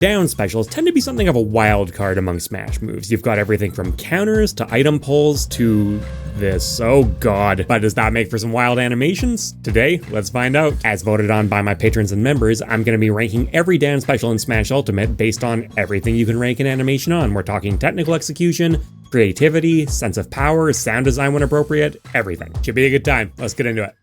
Down specials tend to be something of a wild card among Smash moves. You've got everything from counters to item pulls to this. Oh god. But does that make for some wild animations? Today, let's find out. As voted on by my patrons and members, I'm going to be ranking every down special in Smash Ultimate based on everything you can rank an animation on. We're talking technical execution, creativity, sense of power, sound design when appropriate, everything. Should be a good time. Let's get into it.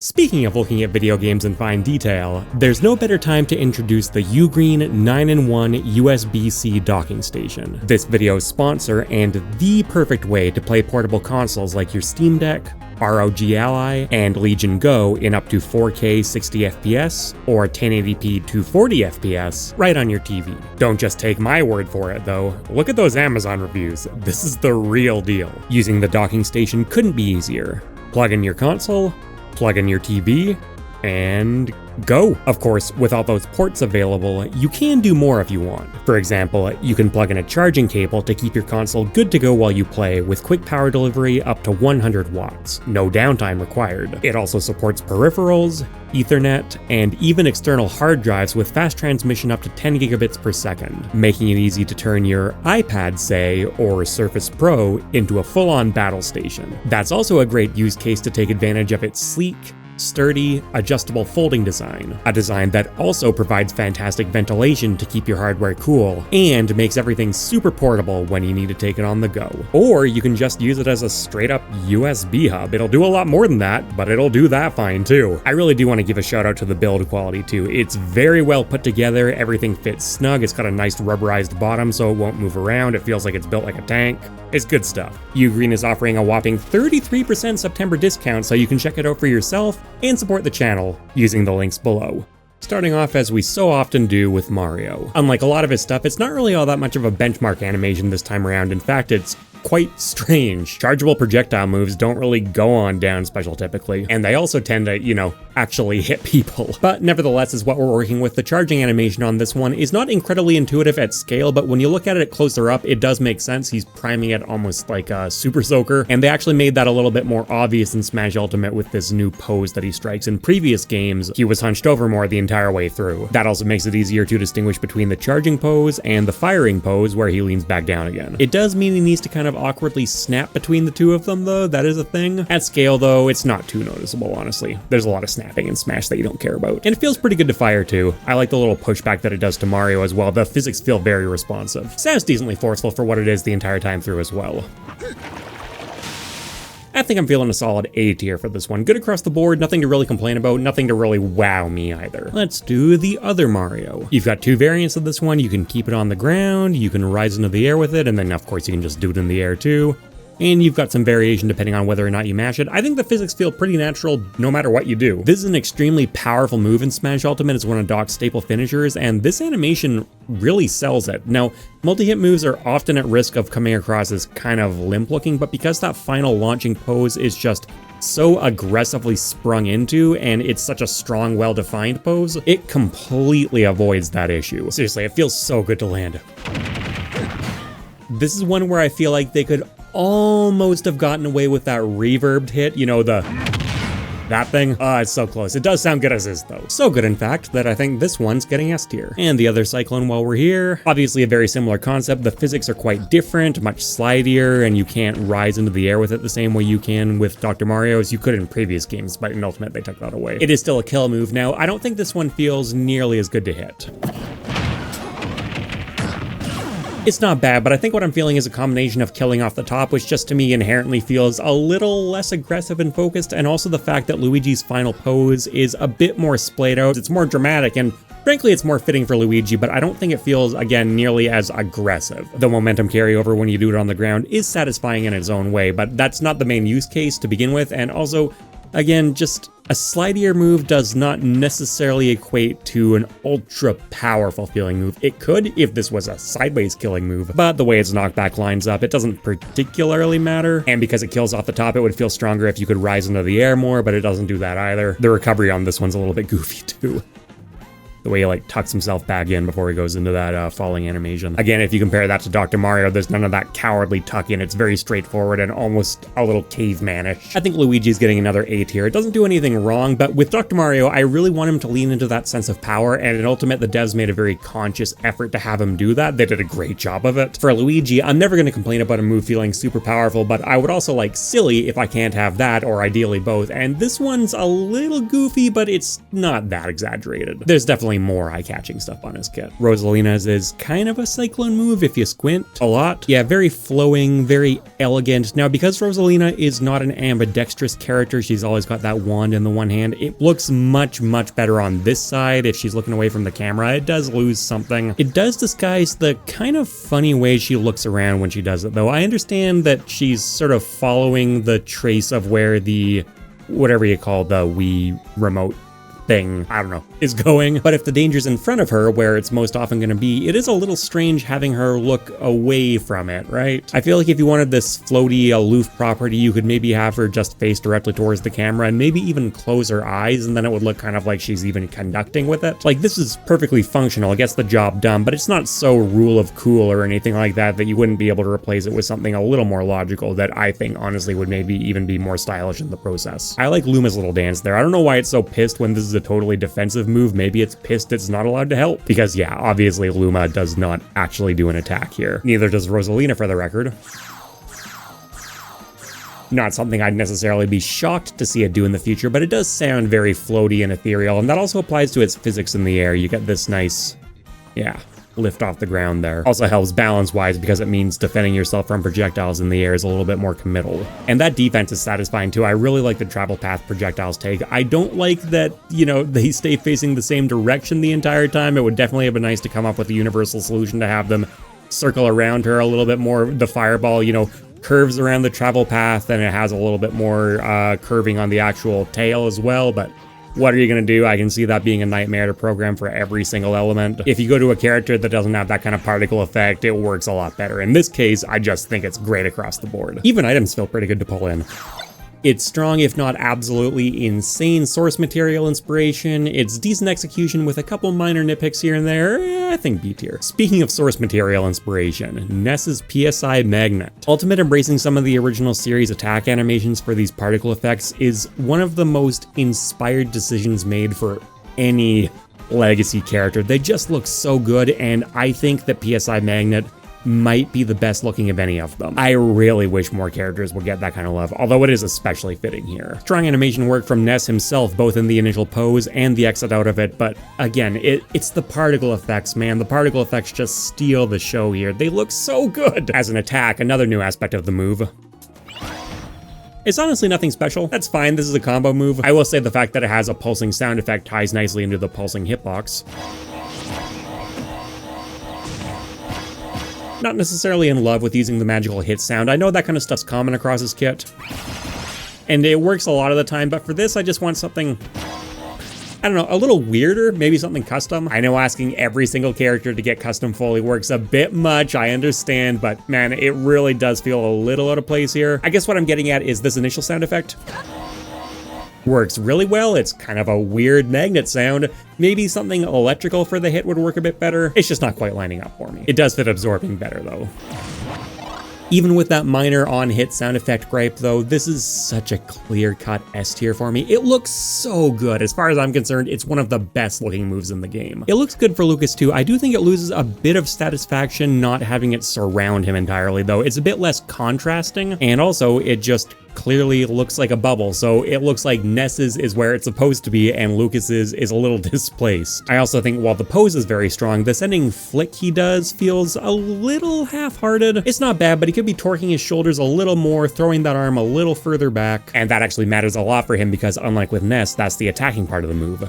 Speaking of looking at video games in fine detail, there's no better time to introduce the Ugreen 9-in-1 USB-C docking station. This video's sponsor and the perfect way to play portable consoles like your Steam Deck, ROG Ally, and Legion Go in up to 4K 60fps or 1080p 240fps right on your TV. Don't just take my word for it though, look at those Amazon reviews. This is the real deal. Using the docking station couldn't be easier. Plug in your console, plug in your TV, and go. Of course, with all those ports available, you can do more if you want. For example, you can plug in a charging cable to keep your console good to go while you play with quick power delivery up to 100 watts. No downtime required. It also supports peripherals, Ethernet, and even external hard drives with fast transmission up to 10 gigabits per second, making it easy to turn your iPad, say, or Surface Pro into a full-on battle station. That's also a great use case to take advantage of its sleek, sturdy, adjustable folding design. A design that also provides fantastic ventilation to keep your hardware cool, and makes everything super portable when you need to take it on the go. Or you can just use it as a straight up USB hub. It'll do a lot more than that, but it'll do that fine too. I really do want to give a shout out to the build quality too. It's very well put together, everything fits snug, it's got a nice rubberized bottom so it won't move around, it feels like it's built like a tank. It's good stuff. Ugreen is offering a whopping 33% September discount, so you can check it out for yourself and support the channel using the links below. Starting off as we so often do with Mario. Unlike a lot of his stuff, it's not really all that much of a benchmark animation this time around. In fact, it's quite strange. Chargeable projectile moves don't really go on down special typically, and they also tend to, actually hit people. But nevertheless is what we're working with. The charging animation on this one is not incredibly intuitive at scale, but when you look at it closer up, it does make sense. He's priming it almost like a Super Soaker, and they actually made that a little bit more obvious in Smash Ultimate with this new pose that he strikes. In previous games, he was hunched over more the entire way through. That also makes it easier to distinguish between the charging pose and the firing pose where he leans back down again. It does mean he needs to kind of awkwardly snap between the two of them though, that is a thing. At scale though, it's not too noticeable honestly. There's a lot of snapping in Smash that you don't care about. And it feels pretty good to fire too. I like the little pushback that it does to Mario as well. The physics feel very responsive. Sounds decently forceful for what it is the entire time through as well. I think I'm feeling a solid A tier for this one. Good across the board, nothing to really complain about, nothing to really wow me either. Let's do the other Mario. You've got two variants of this one. You can keep it on the ground, you can rise into the air with it, and then of course you can just do it in the air too. And you've got some variation depending on whether or not you mash it. I think the physics feel pretty natural no matter what you do. This is an extremely powerful move in Smash Ultimate. It's one of Doc's staple finishers, and this animation really sells it. Now, multi-hit moves are often at risk of coming across as kind of limp looking, but because that final launching pose is just so aggressively sprung into, and it's such a strong, well-defined pose, it completely avoids that issue. Seriously, it feels so good to land. This is one where I feel like they could almost have gotten away with that reverbed hit, that thing. It's so close. It does sound good as is though. So good in fact that I think this one's getting S tier. And the other Cyclone while we're here, obviously a very similar concept. The physics are quite different, much slidier, and you can't rise into the air with it the same way you can with Dr. Mario as you could in previous games, but in Ultimate they took that away. It is still a kill move. Now, I don't think this one feels nearly as good to hit. It's not bad, but I think what I'm feeling is a combination of killing off the top, which just to me inherently feels a little less aggressive and focused, and also the fact that Luigi's final pose is a bit more splayed out. It's more dramatic, and frankly it's more fitting for Luigi, but I don't think it feels, again, nearly as aggressive. The momentum carryover when you do it on the ground is satisfying in its own way, but that's not the main use case to begin with, and also, again, just a slidier move does not necessarily equate to an ultra powerful feeling move. It could if this was a sideways killing move, but the way its knockback lines up, it doesn't particularly matter. And because it kills off the top, it would feel stronger if you could rise into the air more, but it doesn't do that either. The recovery on this one's a little bit goofy too. The way he like tucks himself back in before he goes into that falling animation. Again, if you compare that to Dr. Mario, there's none of that cowardly tuck in. It's very straightforward and almost a little cavemanish. I think Luigi's getting another A tier. It doesn't do anything wrong, but with Dr. Mario, I really want him to lean into that sense of power, and in Ultimate, the devs made a very conscious effort to have him do that. They did a great job of it. For Luigi, I'm never going to complain about a move feeling super powerful, but I would also like silly if I can't have that, or ideally both, and this one's a little goofy, but it's not that exaggerated. There's definitely more eye-catching stuff on his kit. Rosalina's is kind of a cyclone move if you squint a lot. Yeah, very flowing, very elegant. Now, because Rosalina is not an ambidextrous character, she's always got that wand in the one hand, it looks much better on this side. If she's looking away from the camera, it does lose something. It does disguise the kind of funny way she looks around when she does it, though. I understand that she's sort of following the trace of where the, whatever you call the Wii remote thing, I don't know, is going. But if the danger's in front of her, where it's most often going to be, it is a little strange having her look away from it, right? I feel like if you wanted this floaty, aloof property, you could maybe have her just face directly towards the camera and maybe even close her eyes, and then it would look kind of like she's even conducting with it. Like, this is perfectly functional, it gets the job done, but it's not so rule of cool or anything like that that you wouldn't be able to replace it with something a little more logical that I think honestly would maybe even be more stylish in the process. I like Luma's little dance there. I don't know why it's so pissed when this is a totally defensive move. Maybe it's pissed it's not allowed to help. Because yeah, obviously Luma does not actually do an attack here. Neither does Rosalina, for the record. Not something I'd necessarily be shocked to see it do in the future, but it does sound very floaty and ethereal, and that also applies to its physics in the air. You get this nice, yeah, lift off the ground there. Also helps balance-wise because it means defending yourself from projectiles in the air is a little bit more committal. And that defense is satisfying too. I really like the travel path projectiles take. I don't like that, you know, they stay facing the same direction the entire time. It would definitely have been nice to come up with a universal solution to have them circle around her a little bit more. The fireball, you know, curves around the travel path, and it has a little bit more curving on the actual tail as well, but what are you going to do? I can see that being a nightmare to program for every single element. If you go to a character that doesn't have that kind of particle effect, it works a lot better. In this case, I just think it's great across the board. Even items feel pretty good to pull in. It's strong, if not absolutely insane source material inspiration. It's decent execution with a couple minor nitpicks here and there. I think B tier. Speaking of source material inspiration, Ness's PSI Magnet. Ultimate embracing some of the original series attack animations for these particle effects is one of the most inspired decisions made for any legacy character. They just look so good, and I think that PSI Magnet might be the best looking of any of them. I really wish more characters would get that kind of love, although it is especially fitting here. Strong animation work from Ness himself, both in the initial pose and the exit out of it, but again, it's the particle effects, man. The particle effects just steal the show here. They look so good. As an attack, another new aspect of the move. It's honestly nothing special. That's fine, this is a combo move. I will say the fact that it has a pulsing sound effect ties nicely into the pulsing hitbox. Not necessarily in love with using the magical hit sound. I know that kind of stuff's common across his kit, and it works a lot of the time, but for this I just want something, I don't know, a little weirder, maybe something custom. I know asking every single character to get custom Foley works a bit much, I understand, but man, it really does feel a little out of place here. I guess what I'm getting at is this initial sound effect works really well. It's kind of a weird magnet sound. Maybe something electrical for the hit would work a bit better. It's just not quite lining up for me. It does fit absorbing better though. Even with that minor on-hit sound effect gripe though, this is such a clear-cut S tier for me. It looks so good. As far as I'm concerned, it's one of the best looking moves in the game. It looks good for Lucas too. I do think it loses a bit of satisfaction not having it surround him entirely though. It's a bit less contrasting, and also it just clearly looks like a bubble, so it looks like Ness's is where it's supposed to be and Lucas's is a little displaced. I also think while the pose is very strong, the sending flick he does feels a little half-hearted. It's not bad, but he could be torquing his shoulders a little more, throwing that arm a little further back, and that actually matters a lot for him because unlike with Ness, that's the attacking part of the move.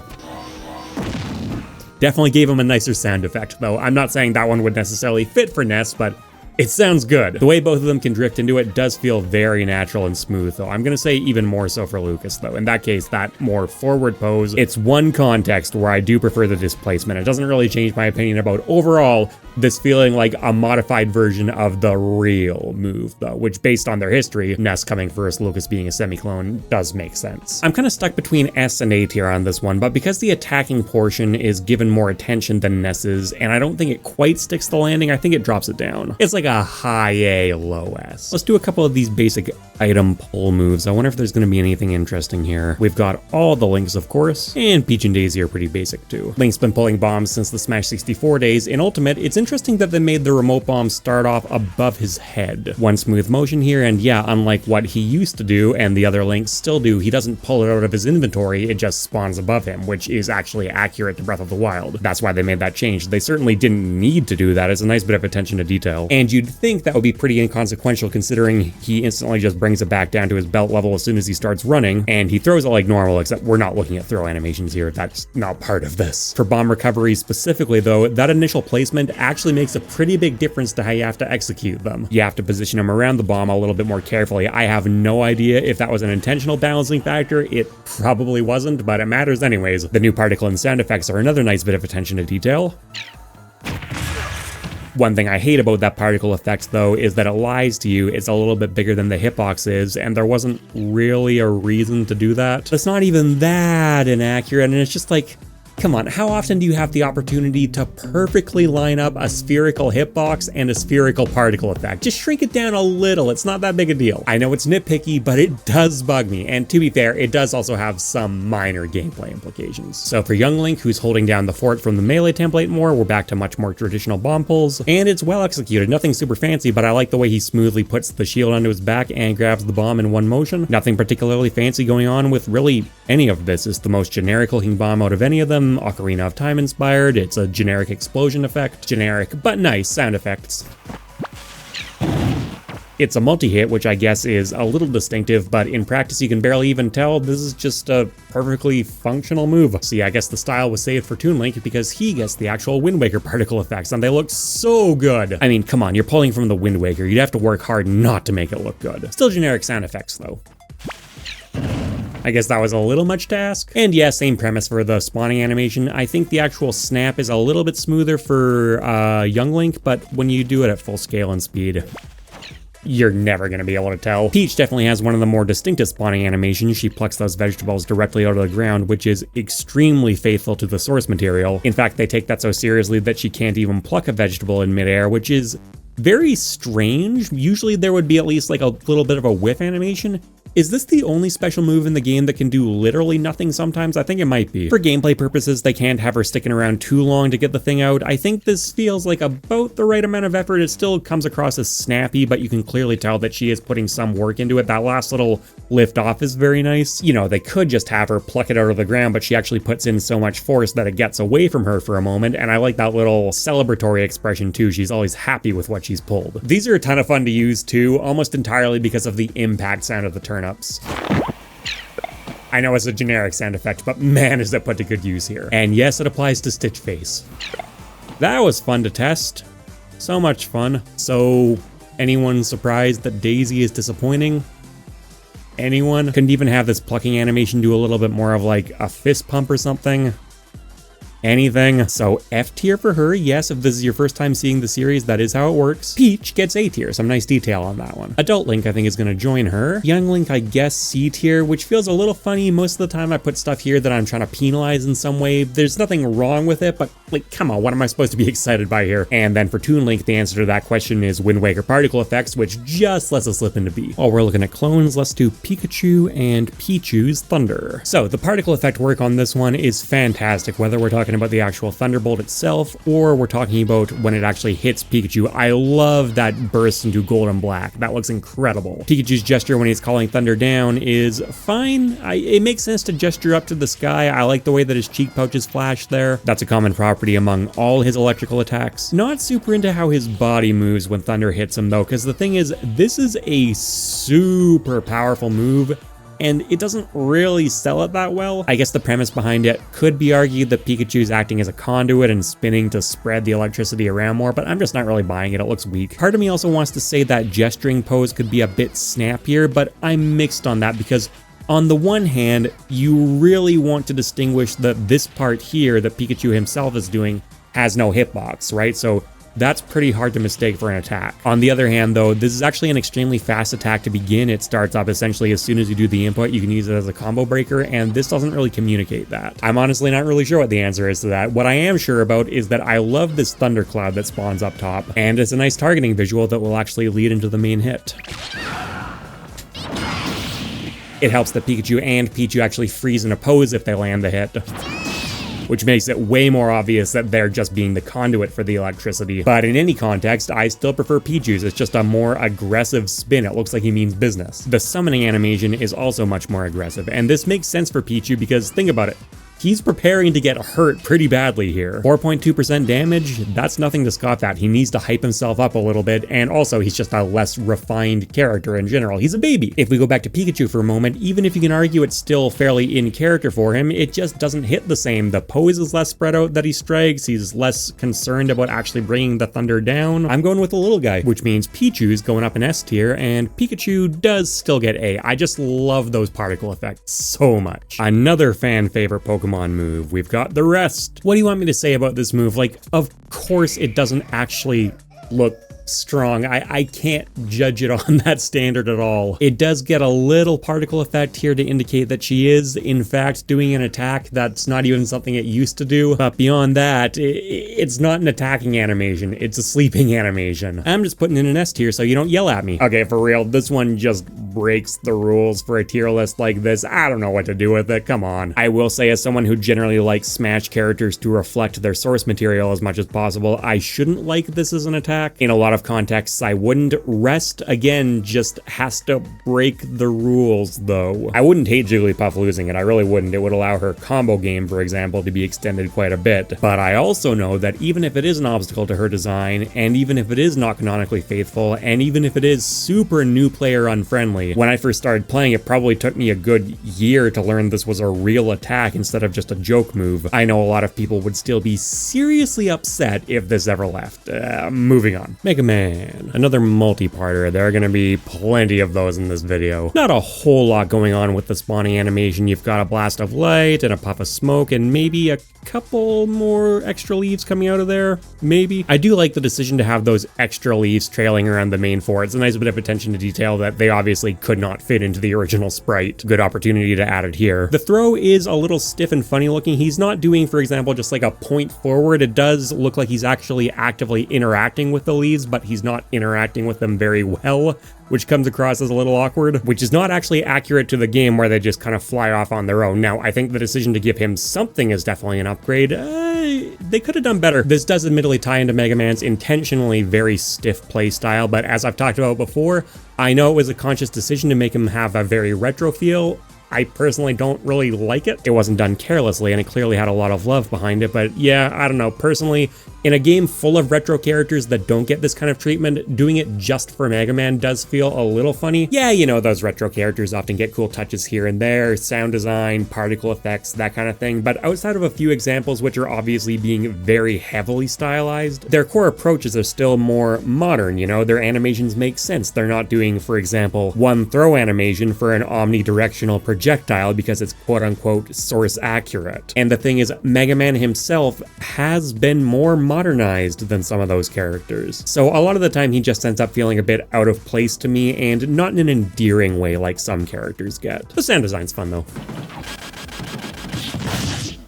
Definitely gave him a nicer sound effect though. I'm not saying that one would necessarily fit for Ness, but It sounds good. The way both of them can drift into it does feel very natural and smooth, though. I'm gonna say even more so for Lucas, though. In that case, that more forward pose, it's one context where I do prefer the displacement. It doesn't really change my opinion about overall this feeling like a modified version of the real move, though, which based on their history, Ness coming first, Lucas being a semi-clone, does make sense. I'm kind of stuck between S and A tier on this one, but because the attacking portion is given more attention than Ness's, and I don't think it quite sticks the landing, I think it drops it down. It's like a high A, low S. Let's do a couple of these basic item pull moves. I wonder if there's going to be anything interesting here. We've got all the Links, of course, and Peach and Daisy are pretty basic too. Link's been pulling bombs since the Smash 64 days. In Ultimate, it's interesting that they made the remote bomb start off above his head. One smooth motion here, and yeah, unlike what he used to do and the other Links still do, he doesn't pull it out of his inventory, it just spawns above him, which is actually accurate to Breath of the Wild. That's why they made that change. They certainly didn't need to do that. It's a nice bit of attention to detail. And you'd think that would be pretty inconsequential considering he instantly just brings it back down to his belt level as soon as he starts running, and he throws it like normal, except we're not looking at throw animations here. That's not part of this. For bomb recovery specifically, though, that initial placement actually makes a pretty big difference to how you have to execute them. You have to position them around the bomb a little bit more carefully. I have no idea if that was an intentional balancing factor. It probably wasn't, but it matters anyways. The new particle and sound effects are another nice bit of attention to detail. One thing I hate about that particle effect, though, is that it lies to you. It's a little bit bigger than the hitbox is, and there wasn't really a reason to do that. It's not even that inaccurate, and it's just like, come on, how often do you have the opportunity to perfectly line up a spherical hitbox and a spherical particle effect? Just shrink it down a little, it's not that big a deal. I know it's nitpicky, but it does bug me, and to be fair, it does also have some minor gameplay implications. So for young Link, who's holding down the fort from the melee template more, we're back to much more traditional bomb pulls, and it's well executed. Nothing super fancy, but I like the way he smoothly puts the shield onto his back and grabs the bomb in one motion. Nothing particularly fancy going on with really any of this. It's the most generic looking bomb out of any of them. Ocarina of Time inspired. It's a generic explosion effect. Generic, but nice sound effects. It's a multi-hit, which I guess is a little distinctive, but in practice you can barely even tell. This is just a perfectly functional move. See, I guess the style was saved for Toon Link because he gets the actual Wind Waker particle effects, and they look so good. I mean, come on, you're pulling from the Wind Waker. You'd have to work hard not to make it look good. Still generic sound effects, though. I guess that was a little much to ask. And yeah, same premise for the spawning animation. I think the actual snap is a little bit smoother for Young Link, but when you do it at full scale and speed, you're never going to be able to tell. Peach definitely has one of the more distinctive spawning animations. She plucks those vegetables directly out of the ground, which is extremely faithful to the source material. In fact, they take that so seriously that she can't even pluck a vegetable in midair, which is very strange. Usually there would be at least like a little bit of a whiff animation. Is this the only special move in the game that can do literally nothing sometimes? I think it might be. For gameplay purposes, they can't have her sticking around too long to get the thing out. I think this feels like about the right amount of effort. It still comes across as snappy, but you can clearly tell that she is putting some work into it. That last little lift off is very nice. You know, they could just have her pluck it out of the ground, but she actually puts in so much force that it gets away from her for a moment, and I like that little celebratory expression too. She's always happy with what she's pulled. These are a ton of fun to use too, almost entirely because of the impact sound of the turn-ups. I know it's a generic sound effect, but man is it put to good use here. And yes, it applies to Stitch Face. That was fun to test. So much fun. So, anyone surprised that Daisy is disappointing? Anyone? Couldn't even have this plucking animation do a little bit more of like a fist pump or something? Anything. So F tier for her. Yes, if this is your first time seeing the series, that is how it works. Peach gets A tier. Some nice detail on that one. Adult Link, I think, is going to join her. Young Link, I guess, C tier, which feels a little funny. Most of the time I put stuff here that I'm trying to penalize in some way. There's nothing wrong with it, but like, come on, what am I supposed to be excited by here? And then for Toon Link, the answer to that question is Wind Waker particle effects, which just lets us slip into B. While we're looking at clones, let's do Pikachu and Pichu's Thunder. So the particle effect work on this one is fantastic, whether we're talking about the actual Thunderbolt itself, or we're talking about when it actually hits Pikachu. I love that burst into gold and black. That looks incredible. Pikachu's gesture when he's calling Thunder down is fine. It makes sense to gesture up to the sky. I like the way that his cheek pouches flash there. That's a common property among all his electrical attacks. Not super into how his body moves when Thunder hits him though, because the thing is, this is a super powerful move and it doesn't really sell it that well. I guess the premise behind it could be argued that Pikachu's acting as a conduit and spinning to spread the electricity around more, but I'm just not really buying it. It looks weak. Part of me also wants to say that gesturing pose could be a bit snappier, but I'm mixed on that because on the one hand, you really want to distinguish that this part here that Pikachu himself is doing has no hitbox, right? So that's pretty hard to mistake for an attack. On the other hand, though, this is actually an extremely fast attack to begin. It starts up essentially as soon as you do the input. You can use it as a combo breaker, and this doesn't really communicate that. I'm honestly not really sure what the answer is to that. What I am sure about is that I love this thundercloud that spawns up top, and it's a nice targeting visual that will actually lead into the main hit. It helps that Pikachu and Pichu actually freeze in a pose if they land the hit, which makes it way more obvious that they're just being the conduit for the electricity. But in any context, I still prefer Pichu's. It's just a more aggressive spin. It looks like he means business. The summoning animation is also much more aggressive, and this makes sense for Pichu because think about it. He's preparing to get hurt pretty badly here. 4.2% damage, that's nothing to scoff at. He needs to hype himself up a little bit, and also he's just a less refined character in general. He's a baby. If we go back to Pikachu for a moment, even if you can argue it's still fairly in character for him, it just doesn't hit the same. The pose is less spread out that he strikes. He's less concerned about actually bringing the thunder down. I'm going with the little guy, which means Pichu's going up in S tier, and Pikachu does still get A. I just love those particle effects so much. Another fan favorite Pokemon move. We've got the rest. What do you want me to say about this move? Like, of course it doesn't actually look strong. I can't judge it on that standard at all. It does get a little particle effect here to indicate that she is in fact doing an attack that's not even something it used to do, but beyond that, it's not an attacking animation, it's a sleeping animation. I'm just putting in an S tier so you don't yell at me. Okay, for real, this one just breaks the rules for a tier list like this. I don't know what to do with it, come on. I will say, as someone who generally likes Smash characters to reflect their source material as much as possible, I shouldn't like this as an attack. In a lot of contexts, I wouldn't. Rest, again, just has to break the rules, though. I wouldn't hate Jigglypuff losing it, I really wouldn't. It would allow her combo game, for example, to be extended quite a bit. But I also know that even if it is an obstacle to her design, and even if it is not canonically faithful, and even if it is super new player unfriendly, when I first started playing, it probably took me a good year to learn this was a real attack instead of just a joke move. I know a lot of people would still be seriously upset if this ever left. Moving on. Mega Man. Another multi-parter. There are going to be plenty of those in this video. Not a whole lot going on with the spawning animation. You've got a blast of light and a puff of smoke and maybe a couple more extra leaves coming out of there, maybe. I do like the decision to have those extra leaves trailing around the main fort. It's a nice bit of attention to detail that they obviously could not fit into the original sprite. Good opportunity to add it here. The throw is a little stiff and funny looking. He's not doing, for example, just like a point forward. It does look like he's actually actively interacting with the leaves, but he's not interacting with them very well, which comes across as a little awkward, which is not actually accurate to the game where they just kind of fly off on their own. Now, I think the decision to give him something is definitely an upgrade. They could have done better. This does admittedly tie into Mega Man's intentionally very stiff playstyle, but as I've talked about before, I know it was a conscious decision to make him have a very retro feel. I personally don't really like it. It wasn't done carelessly, and it clearly had a lot of love behind it, but yeah, I don't know. Personally, in a game full of retro characters that don't get this kind of treatment, doing it just for Mega Man does feel a little funny. Yeah, you know, those retro characters often get cool touches here and there, sound design, particle effects, that kind of thing, but outside of a few examples which are obviously being very heavily stylized, their core approaches are still more modern, you know? Their animations make sense. They're not doing, for example, one throw animation for an omnidirectional projectile because it's quote-unquote source accurate. And the thing is, Mega Man himself has been more modernized than some of those characters. So a lot of the time he just ends up feeling a bit out of place to me, and not in an endearing way like some characters get. The sound design's fun though.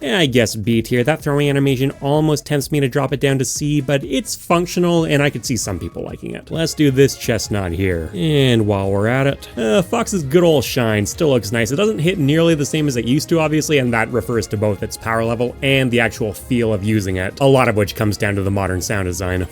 Yeah, I guess B tier. That throwing animation almost tempts me to drop it down to C, but it's functional and I could see some people liking it. Let's do this chestnut here. And while we're at it, Fox's good old shine still looks nice. It doesn't hit nearly the same as it used to, obviously, and that refers to both its power level and the actual feel of using it, a lot of which comes down to the modern sound design.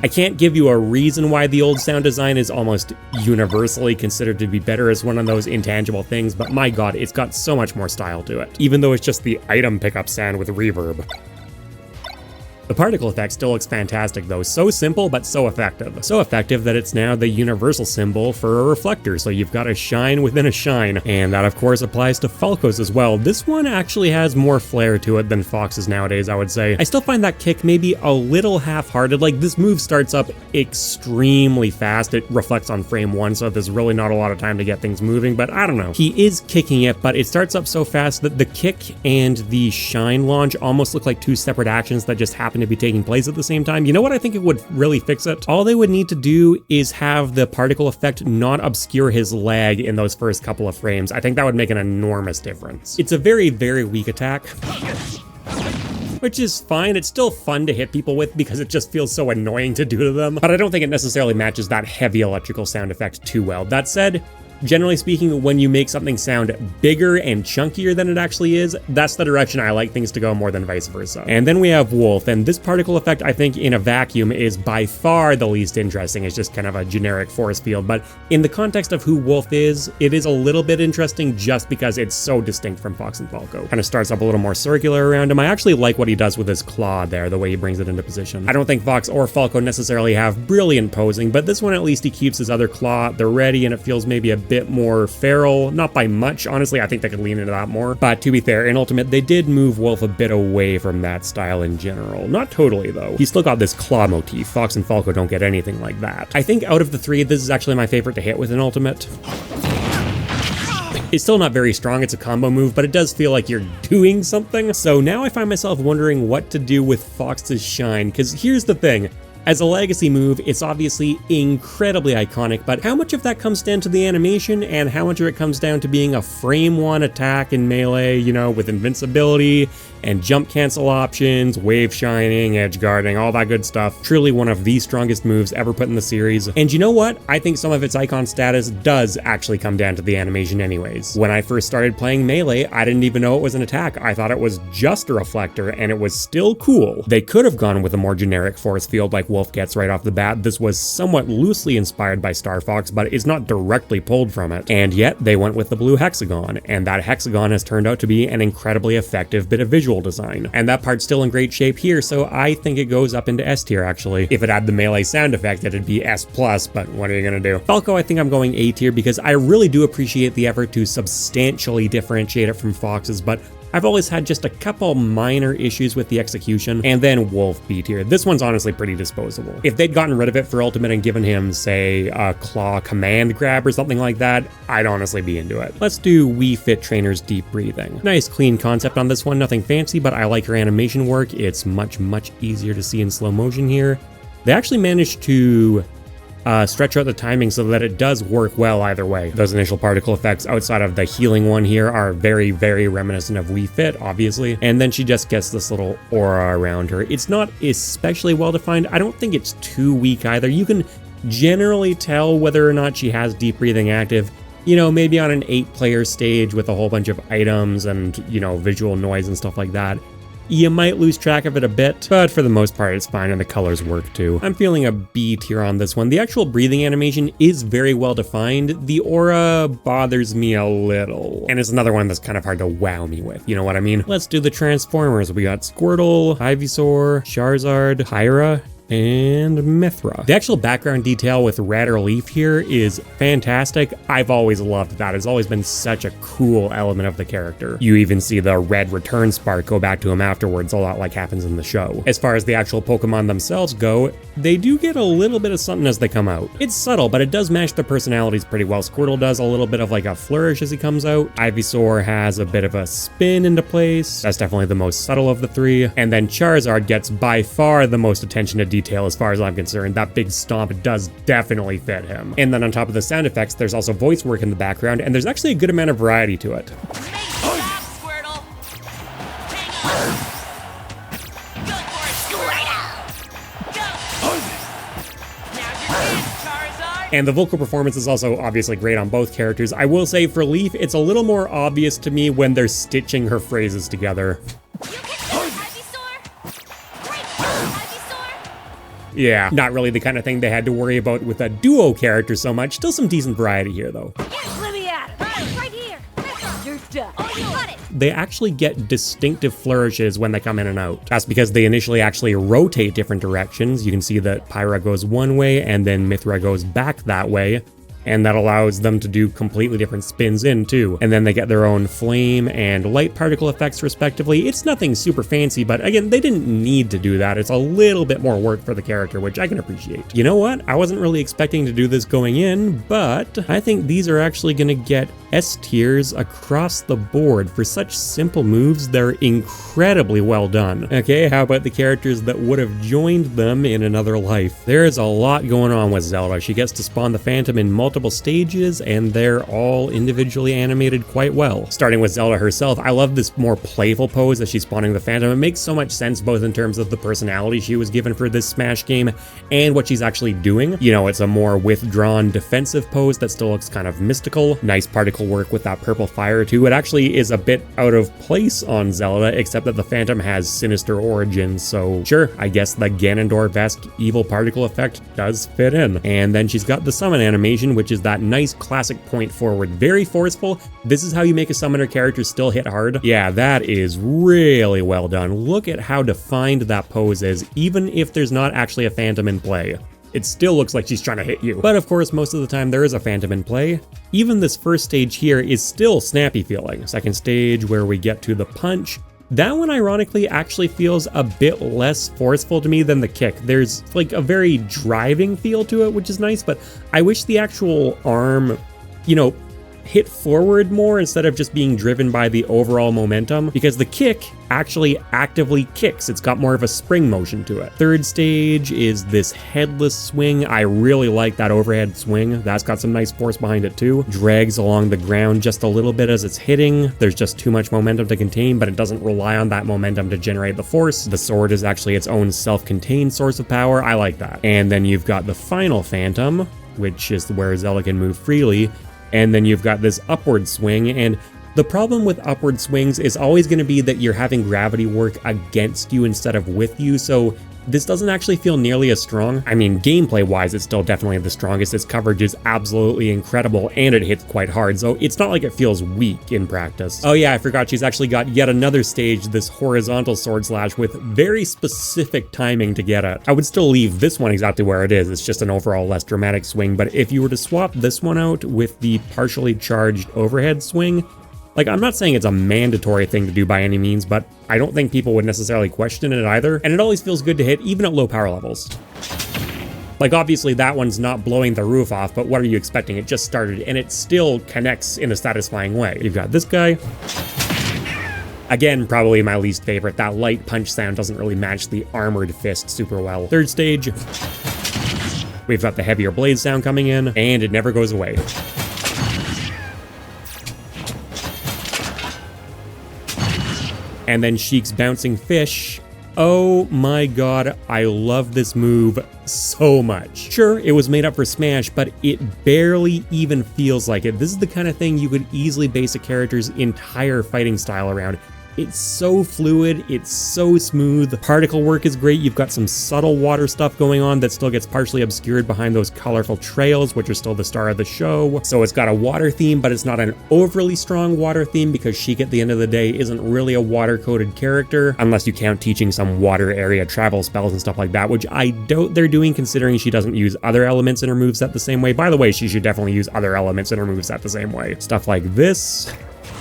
I can't give you a reason why the old sound design is almost universally considered to be better as one of those intangible things, but my god, it's got so much more style to it, even though it's just the item pickup sound with reverb. The particle effect still looks fantastic though, so simple but so effective. So effective that it's now the universal symbol for a reflector, so you've got a shine within a shine, and that of course applies to Falco's as well. This one actually has more flair to it than Fox's nowadays, I would say. I still find that kick maybe a little half-hearted. Like, this move starts up extremely fast. It reflects on frame 1, so there's really not a lot of time to get things moving, but I don't know. He is kicking it, but it starts up so fast that the kick and the shine launch almost look like two separate actions that just happen to be taking place at the same time. You know what I think it would really fix it? All they would need to do is have the particle effect not obscure his leg in those first couple of frames. I think that would make an enormous difference. It's a very, very weak attack, which is fine. It's still fun to hit people with because it just feels so annoying to do to them, but I don't think it necessarily matches that heavy electrical sound effect too well. That said, generally speaking, when you make something sound bigger and chunkier than it actually is, that's the direction I like things to go more than vice versa. And then we have Wolf, and this particle effect, I think, in a vacuum is by far the least interesting. It's just kind of a generic force field, but in the context of who Wolf is, it is a little bit interesting just because it's so distinct from Fox and Falco. Kind of starts up a little more circular around him. I actually like what he does with his claw there, the way he brings it into position. I don't think Fox or Falco necessarily have brilliant posing, but this one at least he keeps his other claw at the ready, and it feels maybe a bit more feral, not by much. Honestly, I think they could lean into that more. But to be fair, in Ultimate, they did move Wolf a bit away from that style in general. Not totally, though. He's still got this claw motif. Fox and Falco don't get anything like that. I think out of the three, this is actually my favorite to hit with an Ultimate. It's still not very strong, it's a combo move, but it does feel like you're doing something. So now I find myself wondering what to do with Fox's Shine, because here's the thing. As a legacy move, it's obviously incredibly iconic, but how much of that comes down to the animation and how much of it comes down to being a frame 1 attack in Melee, you know, with invincibility and jump cancel options, wave shining, edge guarding, all that good stuff. Truly one of the strongest moves ever put in the series. And you know what? I think some of its icon status does actually come down to the animation anyways. When I first started playing Melee, I didn't even know it was an attack. I thought it was just a reflector, and it was still cool. They could have gone with a more generic force field like Wolf gets right off the bat. This was somewhat loosely inspired by Star Fox, but it's not directly pulled from it. And yet they went with the blue hexagon, and that hexagon has turned out to be an incredibly effective bit of visual design. And that part's still in great shape here, so I think it goes up into S tier actually. If it had the Melee sound effect, it'd be S+, but what are you gonna do? Falco, I think I'm going A tier because I really do appreciate the effort to substantially differentiate it from Fox's, but I've always had just a couple minor issues with the execution. And then Wolf B tier. This one's honestly pretty disposable. If they'd gotten rid of it for Ultimate and given him, say, a claw command grab or something like that, I'd honestly be into it. Let's do Wii Fit Trainer's Deep Breathing. Nice clean concept on this one, nothing fancy, but I like her animation work. It's much easier to see in slow motion here. They actually managed to stretch out the timing so that it does work well either way. Those initial particle effects outside of the healing one here are very reminiscent of Wii Fit, obviously. And then she just gets this little aura around her. It's not especially well defined. I don't think it's too weak either. You can generally tell whether or not she has deep breathing active. You know, maybe on an 8-player stage with a whole bunch of items and, you know, visual noise and stuff like that. You might lose track of it a bit, but for the most part it's fine and the colors work too. I'm feeling a B tier on this one. The actual breathing animation is very well defined. The aura bothers me a little, and it's another one that's kind of hard to wow me with, you know what I mean? Let's do the Transformers. We got Squirtle, Ivysaur, Charizard, Pyra, and Mithra. The actual background detail with Red or Leaf here is fantastic. I've always loved that. It's always been such a cool element of the character. You even see the red return spark go back to him afterwards, a lot like happens in the show. As far as the actual Pokemon themselves go, they do get a little bit of something as they come out. It's subtle, but it does match their personalities pretty well. Squirtle does a little bit of like a flourish as he comes out. Ivysaur has a bit of a spin into place. That's definitely the most subtle of the three. And then Charizard gets by far the most attention to detail as far as I'm concerned. That big stomp does definitely fit him. And then on top of the sound effects, there's also voice work in the background, and there's actually a good amount of variety to it. And the vocal performance is also obviously great on both characters. I will say for Leaf, it's a little more obvious to me when they're stitching her phrases together. Yeah, not really the kind of thing they had to worry about with a duo character so much. Still some decent variety here, though. Let me at it. Right here. You're done. Oh, you got it. they actually get distinctive flourishes when they come in and out. That's because they initially actually rotate different directions. You can see that Pyra goes one way and then Mythra goes back that way. And that allows them to do completely different spins in too. And then they get their own flame and light particle effects respectively. It's nothing super fancy, but again, they didn't need to do that. It's a little bit more work for the character, which I can appreciate. You know what? I wasn't really expecting to do this going in, but I think these are actually gonna get S tiers across the board. For such simple moves, they're incredibly well done. Okay, how about the characters that would have joined them in another life? There's a lot going on with Zelda. She gets to spawn the Phantom in multiple stages, and they're all individually animated quite well. Starting with Zelda herself, I love this more playful pose as she's spawning the Phantom. It makes so much sense both in terms of the personality she was given for this Smash game and what she's actually doing. You know, it's a more withdrawn defensive pose that still looks kind of mystical. Nice particle work with that purple fire too. It actually is a bit out of place on Zelda, except that the Phantom has sinister origins, so sure, I guess the Ganondorf-esque evil particle effect does fit in. And then she's got the summon animation, which is that nice classic point forward, very forceful. This is how you make a summoner character still hit hard. Yeah, that is really well done. Look at how defined that pose is, even if there's not actually a Phantom in play. It still looks like she's trying to hit you. But of course, most of the time there is a Phantom in play. Even this first stage here is still snappy feeling. Second stage where we get to the punch, that one ironically actually feels a bit less forceful to me than the kick. There's like a very driving feel to it, which is nice, but I wish the actual arm, you know, hit forward more instead of just being driven by the overall momentum, because the kick actually actively kicks. It's got more of a spring motion to it. Third stage is this headless swing. I really like that overhead swing. That's got some nice force behind it too. Drags along the ground just a little bit as it's hitting. There's just too much momentum to contain, but it doesn't rely on that momentum to generate the force. The sword is actually its own self-contained source of power. I like that. And then you've got the final Phantom, which is where Zelda can move freely. And then you've got this upward swing, and the problem with upward swings is always going to be that you're having gravity work against you instead of with you, so this doesn't actually feel nearly as strong. I mean, gameplay-wise, it's still definitely the strongest. Its coverage is absolutely incredible, and it hits quite hard, so it's not like it feels weak in practice. Oh yeah, I forgot she's actually got yet another stage, this horizontal sword slash with very specific timing to get it. I would still leave this one exactly where it is. It's just an overall less dramatic swing, but if you were to swap this one out with the partially charged overhead swing, like, I'm not saying it's a mandatory thing to do by any means, but I don't think people would necessarily question it either, and it always feels good to hit even at low power levels. Like, obviously that one's not blowing the roof off, but what are you expecting? It just started, and it still connects in a satisfying way. You've got this guy. Again, probably my least favorite. That light punch sound doesn't really match the armored fist super well. Third stage. We've got the heavier blade sound coming in, and it never goes away. And then Sheik's bouncing fish. Oh my god, I love this move so much. Sure, it was made up for Smash, but it barely even feels like it. This is the kind of thing you could easily base a character's entire fighting style around. It's so fluid, it's so smooth. The particle work is great. You've got some subtle water stuff going on that still gets partially obscured behind those colorful trails, which are still the star of the show. So it's got a water theme, but it's not an overly strong water theme because Sheik at the end of the day isn't really a water-coded character, unless you count teaching some water area travel spells and stuff like that, which I doubt they're doing considering she doesn't use other elements in her moveset the same way. By the way, she should definitely use other elements in her moveset the same way. Stuff like this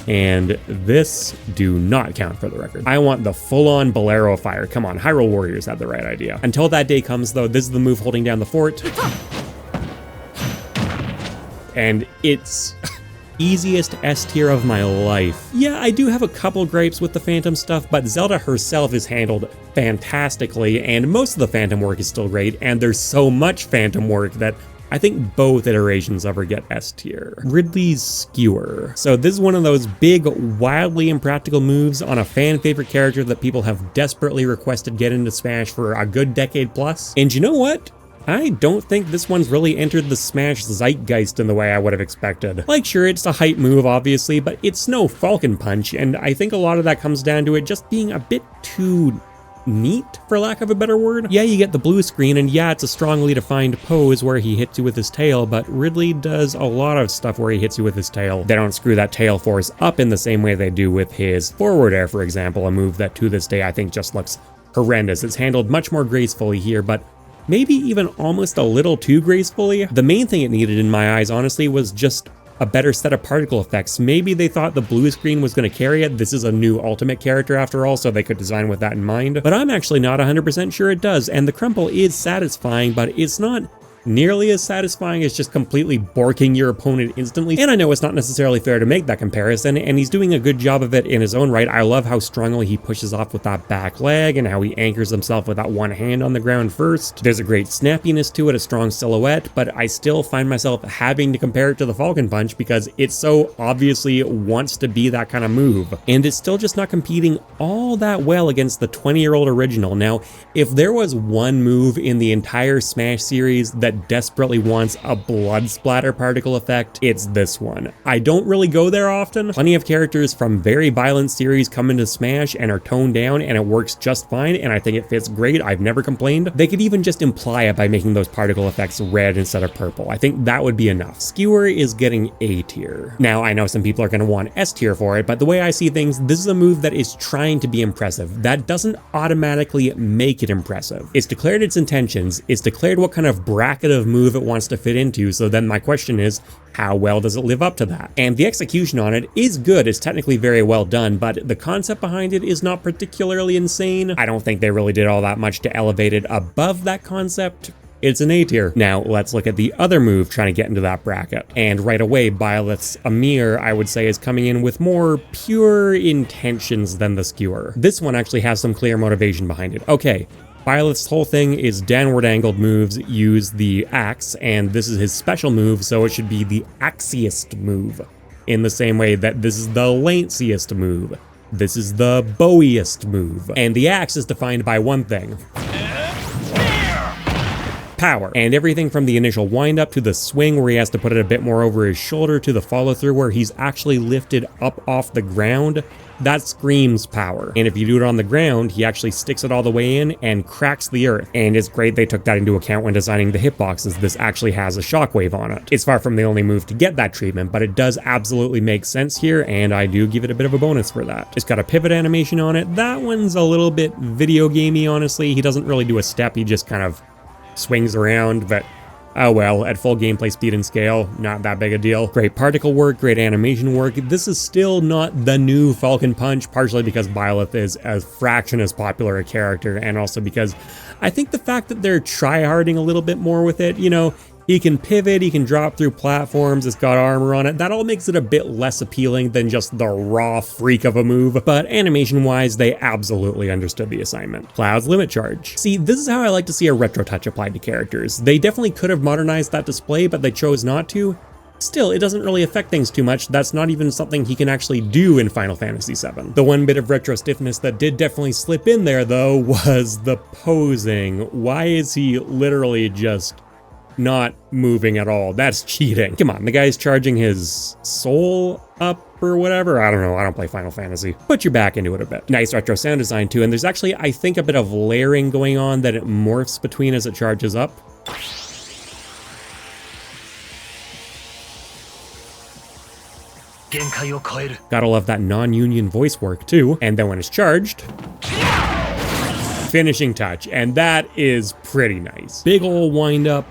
and this do not count for the record. I want the full-on Bolero fire. Come on, Hyrule Warriors had the right idea. Until that day comes though, this is the move holding down the fort. And it's easiest S tier of my life. Yeah, I do have a couple gripes with the Phantom stuff, but Zelda herself is handled fantastically, and most of the Phantom work is still great, and there's so much Phantom work that I think both iterations of her get S tier. Ridley's Skewer. So this is one of those big, wildly impractical moves on a fan favorite character that people have desperately requested get into Smash for a good decade plus. And you know what? I don't think this one's really entered the Smash zeitgeist in the way I would have expected. Like, sure, it's a hype move, obviously, but it's no Falcon Punch, and I think a lot of that comes down to it just being a bit too neat, for lack of a better word. Yeah, you get the blue screen, and yeah, it's a strongly defined pose where he hits you with his tail, but Ridley does a lot of stuff where he hits you with his tail. They don't screw that tail force up in the same way they do with his forward air, for example, a move that to this day I think just looks horrendous. It's handled much more gracefully here, but maybe even almost a little too gracefully. The main thing it needed in my eyes, honestly, was just a better set of particle effects. Maybe they thought the blue screen was going to carry it. This is a new ultimate character after all, so they could design with that in mind. But I'm actually not 100% sure it does, and the crumple is satisfying, but it's not nearly as satisfying as just completely borking your opponent instantly. And I know it's not necessarily fair to make that comparison, and he's doing a good job of it in his own right. I love how strongly he pushes off with that back leg and how he anchors himself with that one hand on the ground first. There's a great snappiness to it, a strong silhouette, but I still find myself having to compare it to the Falcon Punch because it so obviously wants to be that kind of move. And it's still just not competing all that well against the 20-year-old original. Now, if there was one move in the entire Smash series that desperately wants a blood splatter particle effect, it's this one. I don't really go there often. Plenty of characters from very violent series come into Smash and are toned down, and it works just fine, and I think it fits great. I've never complained. They could even just imply it by making those particle effects red instead of purple. I think that would be enough. Skewer is getting A tier. Now, I know some people are going to want S tier for it, but the way I see things, this is a move that is trying to be impressive. That doesn't automatically make it impressive. It's declared its intentions, it's declared what kind of bracket of move it wants to fit into, so then my question is, how well does it live up to that? And the execution on it is good, it's technically very well done, but the concept behind it is not particularly insane. I don't think they really did all that much to elevate it above that concept. It's an A tier. Now, let's look at the other move trying to get into that bracket. And right away, Byleth's Amir, I would say, is coming in with more pure intentions than the Skewer. This one actually has some clear motivation behind it. Okay, Byleth's whole thing is downward angled moves use the axe, and this is his special move, so it should be the axiest move. In the same way that this is the lanciest move. This is the bowiest move. And the axe is defined by one thing. Power. And everything from the initial wind up to the swing where he has to put it a bit more over his shoulder to the follow through where he's actually lifted up off the ground, that screams power. And if you do it on the ground, he actually sticks it all the way in and cracks the earth. And it's great they took that into account when designing the hitboxes. This actually has a shockwave on it. It's far from the only move to get that treatment, but it does absolutely make sense here, and I do give it a bit of a bonus for that. It's got a pivot animation on it. That one's a little bit video gamey, honestly. He doesn't really do a step, he just kind of swings around, but oh well, at full gameplay speed and scale, not that big a deal. Great particle work, great animation work. This is still not the new Falcon Punch, partially because Byleth is a fraction as popular a character, and also because I think the fact that they're tryharding a little bit more with it, you know, he can pivot, he can drop through platforms, it's got armor on it. That all makes it a bit less appealing than just the raw freak of a move. But animation-wise, they absolutely understood the assignment. Cloud's Limit Charge. See, this is how I like to see a retro touch applied to characters. They definitely could have modernized that display, but they chose not to. Still, it doesn't really affect things too much. That's not even something he can actually do in Final Fantasy VII. The one bit of retro stiffness that did definitely slip in there, though, was the posing. Why is he literally just not moving at all? That's cheating. Come on, the guy's charging his soul up or whatever. I don't know, I don't play Final Fantasy. Put your back into it a bit. Nice retro sound design too, and there's actually, I think, a bit of layering going on that it morphs between as it charges up. Gotta love that non-union voice work too. And then when it's charged, finishing touch, and that is pretty nice. Big ol' wind up,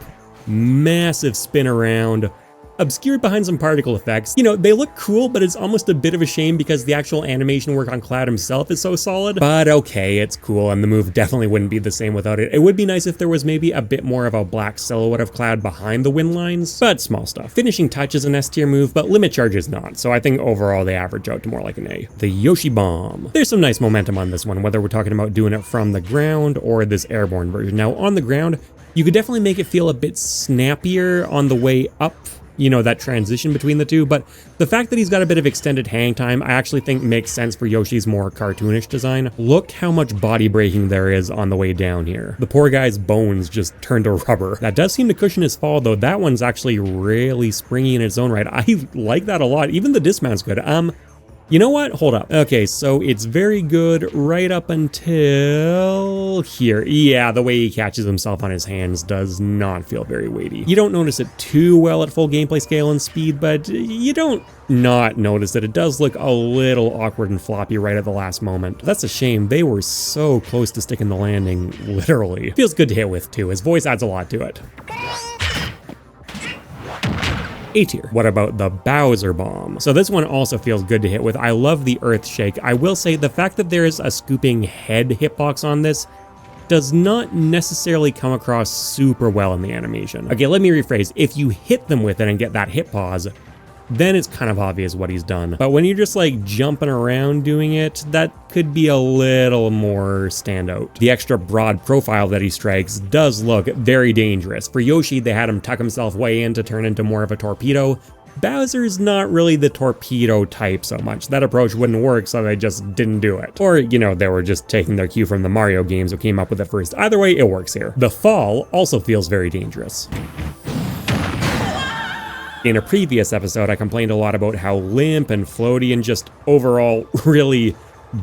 massive spin around, obscured behind some particle effects. You know, they look cool, but it's almost a bit of a shame because the actual animation work on Cloud himself is so solid. But okay, it's cool, and the move definitely wouldn't be the same without it. It would be nice if there was maybe a bit more of a black silhouette of Cloud behind the wind lines, but small stuff. Finishing touch is an S tier move, but Limit Charge is not, so I think overall they average out to more like an A. The Yoshi Bomb. There's some nice momentum on this one, whether we're talking about doing it from the ground or this airborne version. Now, on the ground, you could definitely make it feel a bit snappier on the way up, you know, that transition between the two, but the fact that he's got a bit of extended hang time, I actually think makes sense for Yoshi's more cartoonish design. Look how much body breaking there is on the way down here. The poor guy's bones just turned to rubber. That does seem to cushion his fall, though. That one's actually really springy in its own right. I like that a lot. Even the dismount's good. You know what? Hold up. Okay, so it's very good right up until here. Yeah, the way he catches himself on his hands does not feel very weighty. You don't notice it too well at full gameplay scale and speed, but you don't not notice that it does look a little awkward and floppy right at the last moment. That's a shame. They were so close to sticking the landing, literally. Feels good to hit with too. His voice adds a lot to it. A tier. What about the Bowser Bomb? So this one also feels good to hit with. I love the Earth Shake. I will say the fact that there is a scooping head hitbox on this does not necessarily come across super well in the animation. Okay, let me rephrase. If you hit them with it and get that hit pause, then it's kind of obvious what he's done. But when you're just like jumping around doing it, that could be a little more standout. The extra broad profile that he strikes does look very dangerous. For Yoshi, they had him tuck himself way in to turn into more of a torpedo. Bowser's not really the torpedo type so much. That approach wouldn't work, so they just didn't do it. Or, you know, they were just taking their cue from the Mario games who came up with it first. Either way, it works here. The fall also feels very dangerous. In a previous episode, I complained a lot about how limp and floaty and just overall really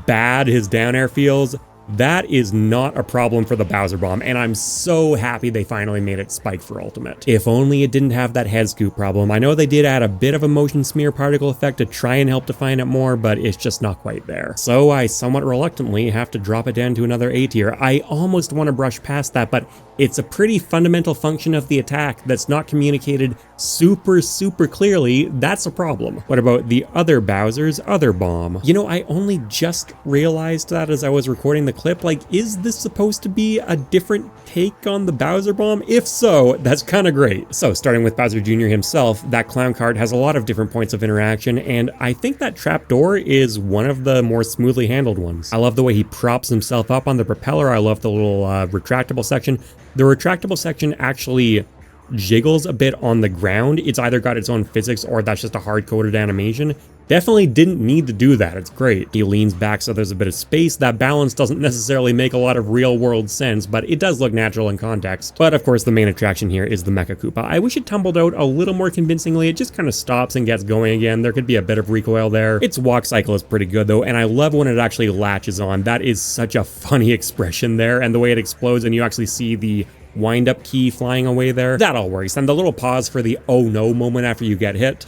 bad his down air feels. That is not a problem for the Bowser Bomb, and I'm so happy they finally made it spike for Ultimate. If only it didn't have that head scoop problem. I know they did add a bit of a motion smear particle effect to try and help define it more, but it's just not quite there. So I somewhat reluctantly have to drop it down to another A tier. I almost want to brush past that, but it's a pretty fundamental function of the attack that's not communicated super clearly. That's a problem. What about the other Bowser's other bomb? You know, I only just realized that as I was recording the clip. Like, is this supposed to be a different take on the Bowser Bomb? If so, that's kind of great. So starting with Bowser Jr. himself, that clown cart has a lot of different points of interaction, and I think that trapdoor is one of the more smoothly handled ones. I love the way he props himself up on the propeller. I love the little retractable section. The retractable section actually jiggles a bit on the ground. It's either got its own physics or that's just a hard-coded animation. Definitely didn't need to do that. It's great. He leans back so there's a bit of space. That balance doesn't necessarily make a lot of real-world sense, but it does look natural in context. But of course, the main attraction here is the Mecha Koopa. I wish it tumbled out a little more convincingly. It just kind of stops and gets going again. There could be a bit of recoil there. Its walk cycle is pretty good though, and I love when it actually latches on. That is such a funny expression there, and the way it explodes and you actually see the wind-up key flying away there. That all works. And the little pause for the oh no moment after you get hit.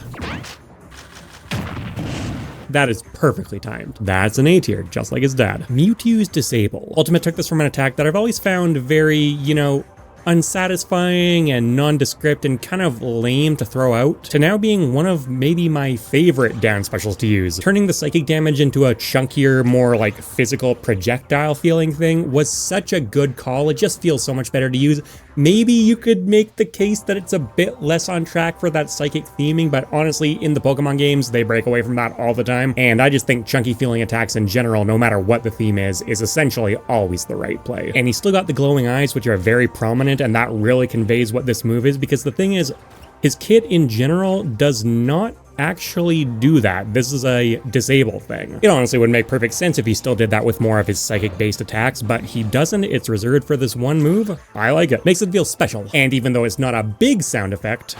That is perfectly timed. That's an A tier, just like his dad. Mewtwo's Disable. Ultimate took this from an attack that I've always found very, you know, unsatisfying and nondescript and kind of lame to throw out, to now being one of maybe my favorite down specials to use. Turning the psychic damage into a chunkier, more like physical projectile feeling thing was such a good call. It just feels so much better to use. Maybe you could make the case that it's a bit less on track for that psychic theming, but honestly, in the Pokemon games, they break away from that all the time, and I just think chunky feeling attacks in general, no matter what the theme is essentially always the right play. And he's still got the glowing eyes, which are very prominent, and that really conveys what this move is, because the thing is, his kit in general does not actually do that. This is a disable thing. It honestly would make perfect sense if he still did that with more of his psychic-based attacks, but he doesn't. It's reserved for this one move. I like it. Makes it feel special. And even though it's not a big sound effect,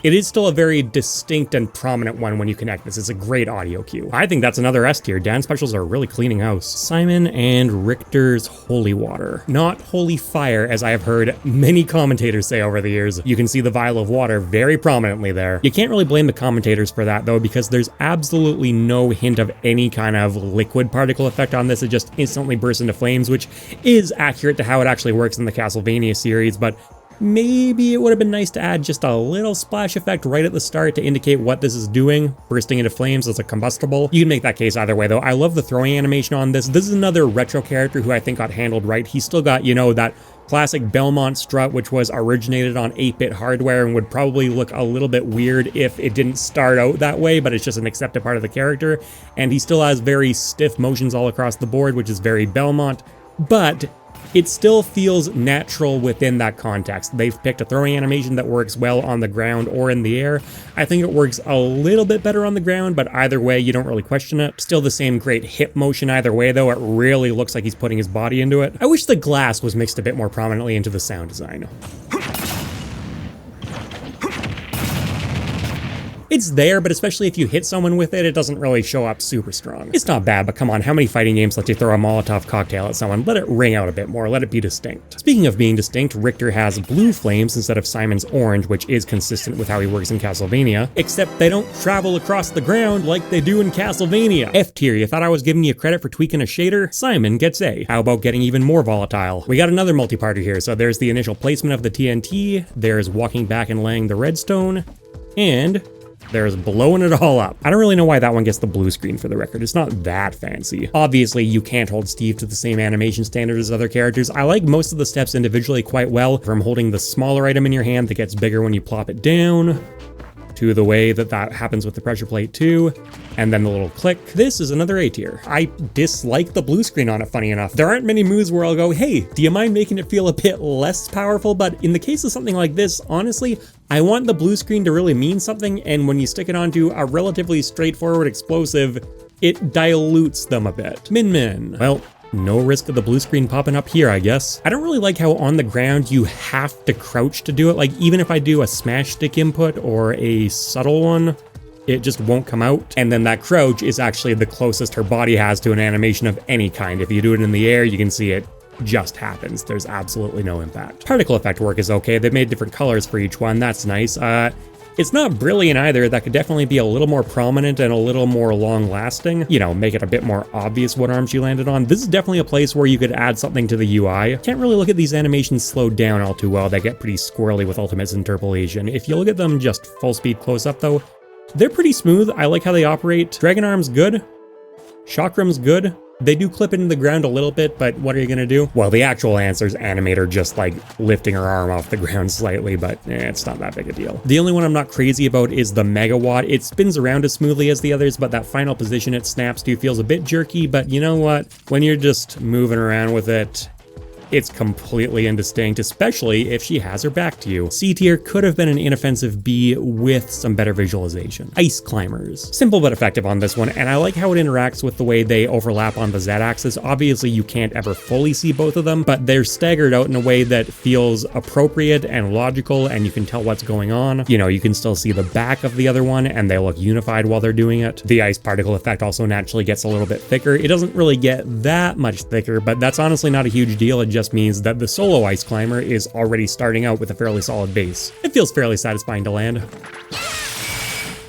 it is still a very distinct and prominent one when you connect this. It's a great audio cue. I think that's another S tier. Dan specials are really cleaning house. Simon and Richter's Holy Water. Not Holy Fire, as I have heard many commentators say over the years. You can see the vial of water very prominently there. You can't really blame the commentators for that though, because there's absolutely no hint of any kind of liquid particle effect on this. It just instantly bursts into flames, which is accurate to how it actually works in the Castlevania series, but maybe it would have been nice to add just a little splash effect right at the start to indicate what this is doing, bursting into flames as a combustible. You can make that case either way though. I love the throwing animation on this. This is another retro character who I think got handled right. He's still got, you know, that classic Belmont strut, which was originated on 8-bit hardware and would probably look a little bit weird if it didn't start out that way, but it's just an accepted part of the character. And he still has very stiff motions all across the board, which is very Belmont, but it still feels natural within that context. They've picked a throwing animation that works well on the ground or in the air. I think it works a little bit better on the ground, but either way, you don't really question it. Still the same great hip motion either way, though. It really looks like he's putting his body into it. I wish the glass was mixed a bit more prominently into the sound design. It's there, but especially if you hit someone with it, it doesn't really show up super strong. It's not bad, but come on, how many fighting games let you throw a Molotov cocktail at someone? Let it ring out a bit more, let it be distinct. Speaking of being distinct, Richter has blue flames instead of Simon's orange, which is consistent with how he works in Castlevania, except they don't travel across the ground like they do in Castlevania. F tier, you thought I was giving you credit for tweaking a shader? Simon gets A. How about getting even more volatile? We got another multi-parter here, so there's the initial placement of the TNT, there's walking back and laying the redstone, and there's blowing it all up. I don't really know why that one gets the blue screen for the record. It's not that fancy. Obviously, you can't hold Steve to the same animation standard as other characters. I like most of the steps individually quite well, from holding the smaller item in your hand that gets bigger when you plop it down, to the way that that happens with the pressure plate too, and then the little click. This is another A tier. I dislike the blue screen on it, funny enough. There aren't many moves where I'll go, hey, do you mind making it feel a bit less powerful? But in the case of something like this, honestly, I want the blue screen to really mean something, and when you stick it onto a relatively straightforward explosive, it dilutes them a bit. Min. Well, no risk of the blue screen popping up here, I guess. I don't really like how on the ground you have to crouch to do it. Like, even if I do a smash stick input or a subtle one, it just won't come out. And then that crouch is actually the closest her body has to an animation of any kind. If you do it in the air, you can see it just happens. There's absolutely no impact. Particle effect work is okay. They've made different colors for each one. That's nice. It's not brilliant either. That could definitely be a little more prominent and a little more long-lasting. You know, make it a bit more obvious what arm she landed on. This is definitely a place where you could add something to the UI. Can't really look at these animations slowed down all too well. They get pretty squirrely with Ultimate's interpolation. If you look at them just full speed close-up though, they're pretty smooth. I like how they operate. Dragon Arm's good. Chakram's good. They do clip into the ground a little bit, but what are you gonna do? Well, the actual answer is Animator just like lifting her arm off the ground slightly, but it's not that big a deal. The only one I'm not crazy about is the Megawatt. It spins around as smoothly as the others, but that final position it snaps to feels a bit jerky, but you know what? When you're just moving around with it, it's completely indistinct, especially if she has her back to you. C tier could have been an inoffensive B with some better visualization. Ice Climbers. Simple but effective on this one, and I like how it interacts with the way they overlap on the Z-axis. Obviously, you can't ever fully see both of them, but they're staggered out in a way that feels appropriate and logical, and you can tell what's going on. You know, you can still see the back of the other one, and they look unified while they're doing it. The ice particle effect also naturally gets a little bit thicker. It doesn't really get that much thicker, but that's honestly not a huge deal. It just means that the solo ice climber is already starting out with a fairly solid base. It feels fairly satisfying to land.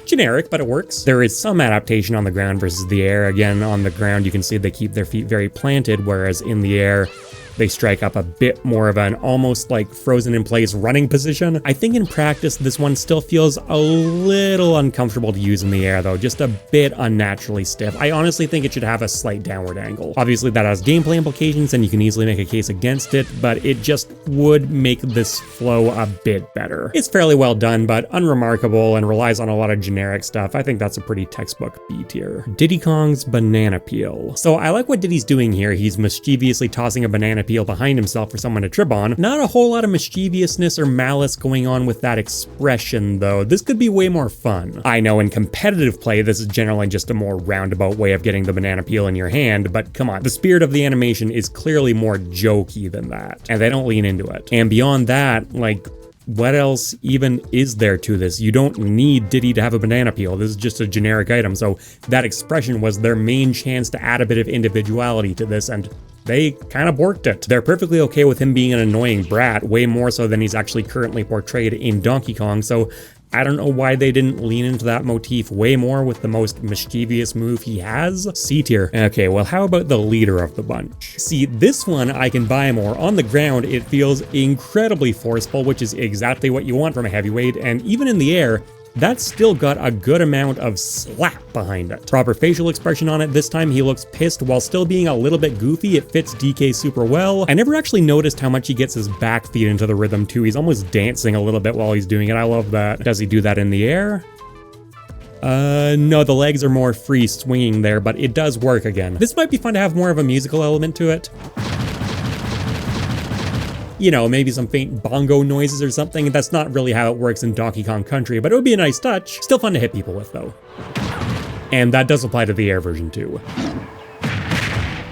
Generic, but it works. There is some adaptation on the ground versus the air. Again, on the ground you can see they keep their feet very planted, whereas in the air they strike up a bit more of an almost like frozen in place running position. I think in practice, this one still feels a little uncomfortable to use in the air though, just a bit unnaturally stiff. I honestly think it should have a slight downward angle. Obviously that has gameplay implications and you can easily make a case against it, but it just would make this flow a bit better. It's fairly well done, but unremarkable and relies on a lot of generic stuff. I think that's a pretty textbook B tier. Diddy Kong's banana peel. So I like what Diddy's doing here. He's mischievously tossing a banana peel behind himself for someone to trip on. Not a whole lot of mischievousness or malice going on with that expression though. This could be way more fun. I know in competitive play this is generally just a more roundabout way of getting the banana peel in your hand, but come on, the spirit of the animation is clearly more jokey than that, and they don't lean into it. And beyond that, like, what else even is there to this? You don't need Diddy to have a banana peel. This is just a generic item, so that expression was their main chance to add a bit of individuality to this, and they kind of worked it. They're perfectly okay with him being an annoying brat, way more so than he's actually currently portrayed in Donkey Kong, so I don't know why they didn't lean into that motif way more with the most mischievous move he has. C tier. Okay, well how about the leader of the bunch? See, this one I can buy more. On the ground, it feels incredibly forceful, which is exactly what you want from a heavyweight, and even in the air, that's still got a good amount of slap behind it. Proper facial expression on it. This time he looks pissed while still being a little bit goofy. It fits DK super well. I never actually noticed how much he gets his back feet into the rhythm too. He's almost dancing a little bit while he's doing it. I love that. Does he do that in the air? No, the legs are more free swinging there, but it does work again. This might be fun to have more of a musical element to it. You know, maybe some faint bongo noises or something. That's not really how it works in Donkey Kong Country, but it would be a nice touch. Still fun to hit people with, though. And that does apply to the air version, too.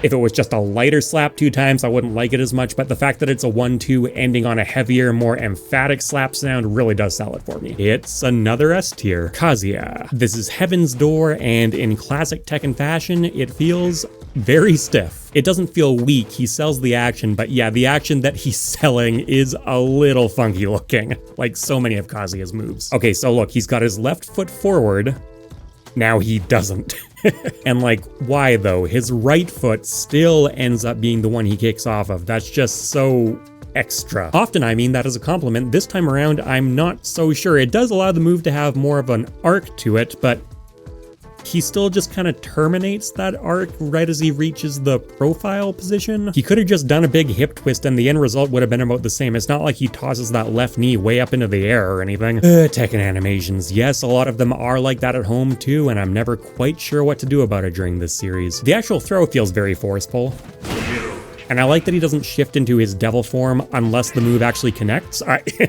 If it was just a lighter slap 2 times, I wouldn't like it as much, but the fact that it's a 1-2 ending on a heavier, more emphatic slap sound really does sell it for me. It's another S tier. Kazuya. This is Heaven's Door, and in classic Tekken fashion, it feels very stiff. It doesn't feel weak, he sells the action, but yeah, the action that he's selling is a little funky looking, like so many of Kazuya's moves. Okay, so look, he's got his left foot forward, now he doesn't. And like, why though? His right foot still ends up being the one he kicks off of. That's just so extra. Often I mean that as a compliment. This time around, I'm not so sure. It does allow the move to have more of an arc to it, but he still just kind of terminates that arc right as he reaches the profile position. He could have just done a big hip twist and the end result would have been about the same. It's not like he tosses that left knee way up into the air or anything. Tekken animations. Yes, a lot of them are like that at home too, and I'm never quite sure what to do about it during this series. The actual throw feels very forceful. And I like that he doesn't shift into his devil form unless the move actually connects.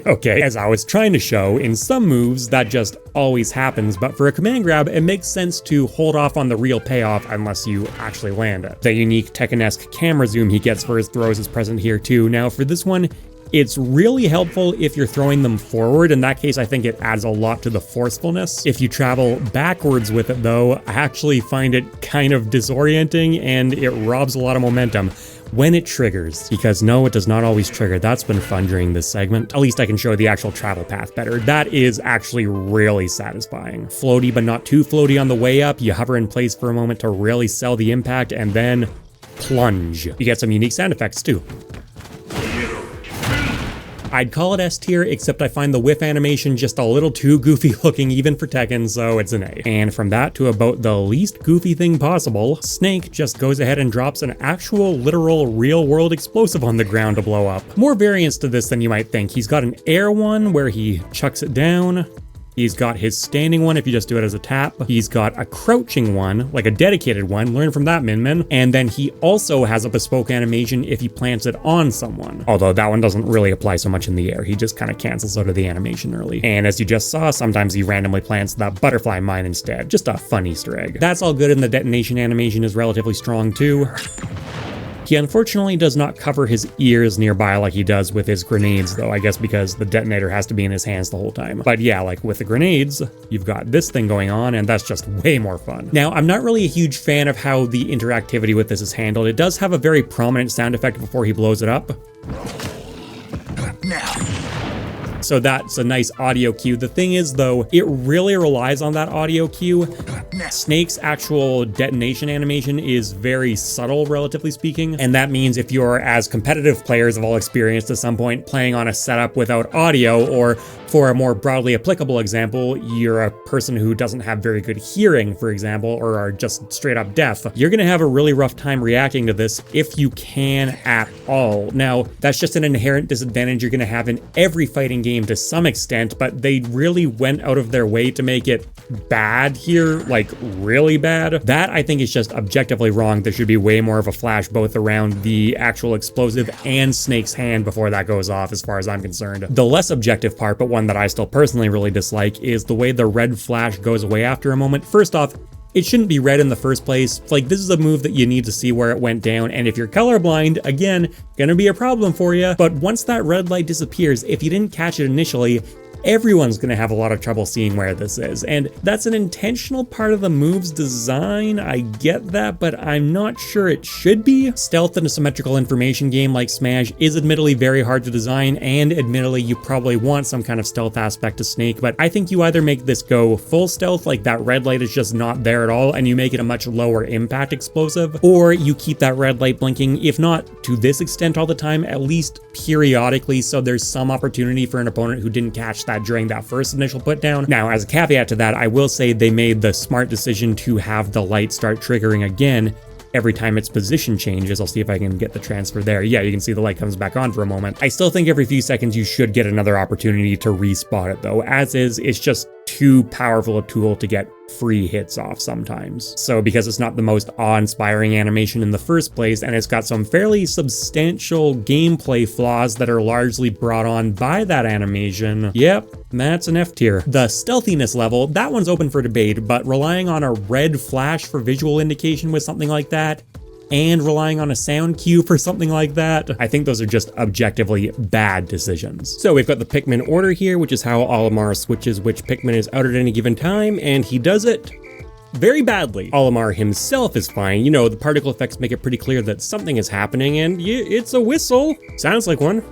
Okay, as I was trying to show, in some moves that just always happens, but for a command grab, it makes sense to hold off on the real payoff unless you actually land it. The unique Tekken-esque camera zoom he gets for his throws is present here too. Now for this one, it's really helpful if you're throwing them forward. In that case, I think it adds a lot to the forcefulness. If you travel backwards with it though, I actually find it kind of disorienting and it robs a lot of momentum when it triggers, because no, it does not always trigger. That's been fun during this segment. At least I can show the actual travel path better. That is actually really satisfying. Floaty, but not too floaty on the way up. You hover in place for a moment to really sell the impact and then plunge. You get some unique sound effects too. I'd call it S tier, except I find the whiff animation just a little too goofy looking even for Tekken, so it's an A. And from that to about the least goofy thing possible, Snake just goes ahead and drops an actual, literal, real-world explosive on the ground to blow up. More variants to this than you might think. He's got an air one where he chucks it down. He's got his standing one if you just do it as a tap. He's got a crouching one, like a dedicated one, learn from that, Min. And then he also has a bespoke animation if he plants it on someone. Although that one doesn't really apply so much in the air. He just kind of cancels out of the animation early. And as you just saw, sometimes he randomly plants that butterfly mine instead. Just a fun Easter egg. That's all good, and the detonation animation is relatively strong too. He unfortunately does not cover his ears nearby like he does with his grenades though, I guess because the detonator has to be in his hands the whole time. But yeah, like with the grenades, you've got this thing going on and that's just way more fun. Now, I'm not really a huge fan of how the interactivity with this is handled. It does have a very prominent sound effect before he blows it up. Now. So that's a nice audio cue. The thing is though, it really relies on that audio cue. Snake's actual detonation animation is very subtle, relatively speaking. And that means if you're, as competitive players have all experienced at some point, playing on a setup without audio, or for a more broadly applicable example, you're a person who doesn't have very good hearing, for example, or are just straight up deaf, you're gonna have a really rough time reacting to this if you can at all. Now, that's just an inherent disadvantage you're gonna have in every fighting game to some extent, but they really went out of their way to make it bad here, like really bad. That I think is just objectively wrong. There should be way more of a flash both around the actual explosive and Snake's hand before that goes off, as far as I'm concerned. The less objective part, but one that I still personally really dislike, is the way the red flash goes away after a moment. First off, it shouldn't be red in the first place. Like, this is a move that you need to see where it went down, and if you're colorblind, again, gonna be a problem for you. But once that red light disappears, if you didn't catch it initially, everyone's going to have a lot of trouble seeing where this is. And that's an intentional part of the move's design. I get that, but I'm not sure it should be. Stealth in a symmetrical information game like Smash is admittedly very hard to design, and admittedly you probably want some kind of stealth aspect to Snake, but I think you either make this go full stealth, like that red light is just not there at all, and you make it a much lower impact explosive, or you keep that red light blinking, if not to this extent all the time, at least periodically, so there's some opportunity for an opponent who didn't catch that during that first initial put down. Now, as a caveat to that, I will say they made the smart decision to have the light start triggering again every time its position changes. I'll see if I can get the transfer there. Yeah, you can see the light comes back on for a moment. I still think every few seconds you should get another opportunity to respot it though. As is, it's just too powerful a tool to get free hits off sometimes. So because it's not the most awe-inspiring animation in the first place, and it's got some fairly substantial gameplay flaws that are largely brought on by that animation, yep, that's an F tier. The stealthiness level, that one's open for debate, but relying on a red flash for visual indication with something like that, and relying on a sound cue for something like that. I think those are just objectively bad decisions. So we've got the Pikmin order here, which is how Olimar switches which Pikmin is out at any given time, and he does it very badly. Olimar himself is fine. You know, the particle effects make it pretty clear that something is happening, and it's a whistle. Sounds like one.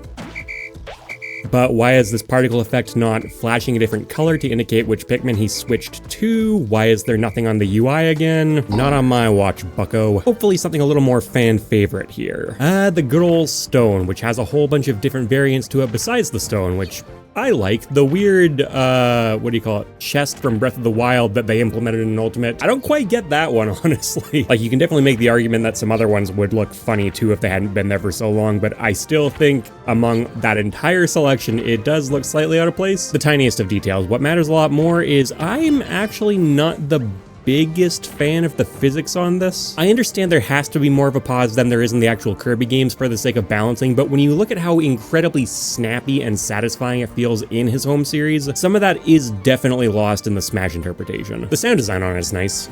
But why is this particle effect not flashing a different color to indicate which Pikmin he switched to? Why is there nothing on the UI again? Not on my watch, bucko. Hopefully something a little more fan favorite here. The good old stone, which has a whole bunch of different variants to it besides the stone, which I like. The weird, what do you call it, chest from Breath of the Wild that they implemented in Ultimate. I don't quite get that one, honestly. Like, you can definitely make the argument that some other ones would look funny too if they hadn't been there for so long, but I still think among that entire selection, it does look slightly out of place. The tiniest of details. What matters a lot more is I'm actually not the biggest fan of the physics on this. I understand there has to be more of a pause than there is in the actual Kirby games for the sake of balancing, but when you look at how incredibly snappy and satisfying it feels in his home series, some of that is definitely lost in the Smash interpretation. The sound design on it is nice.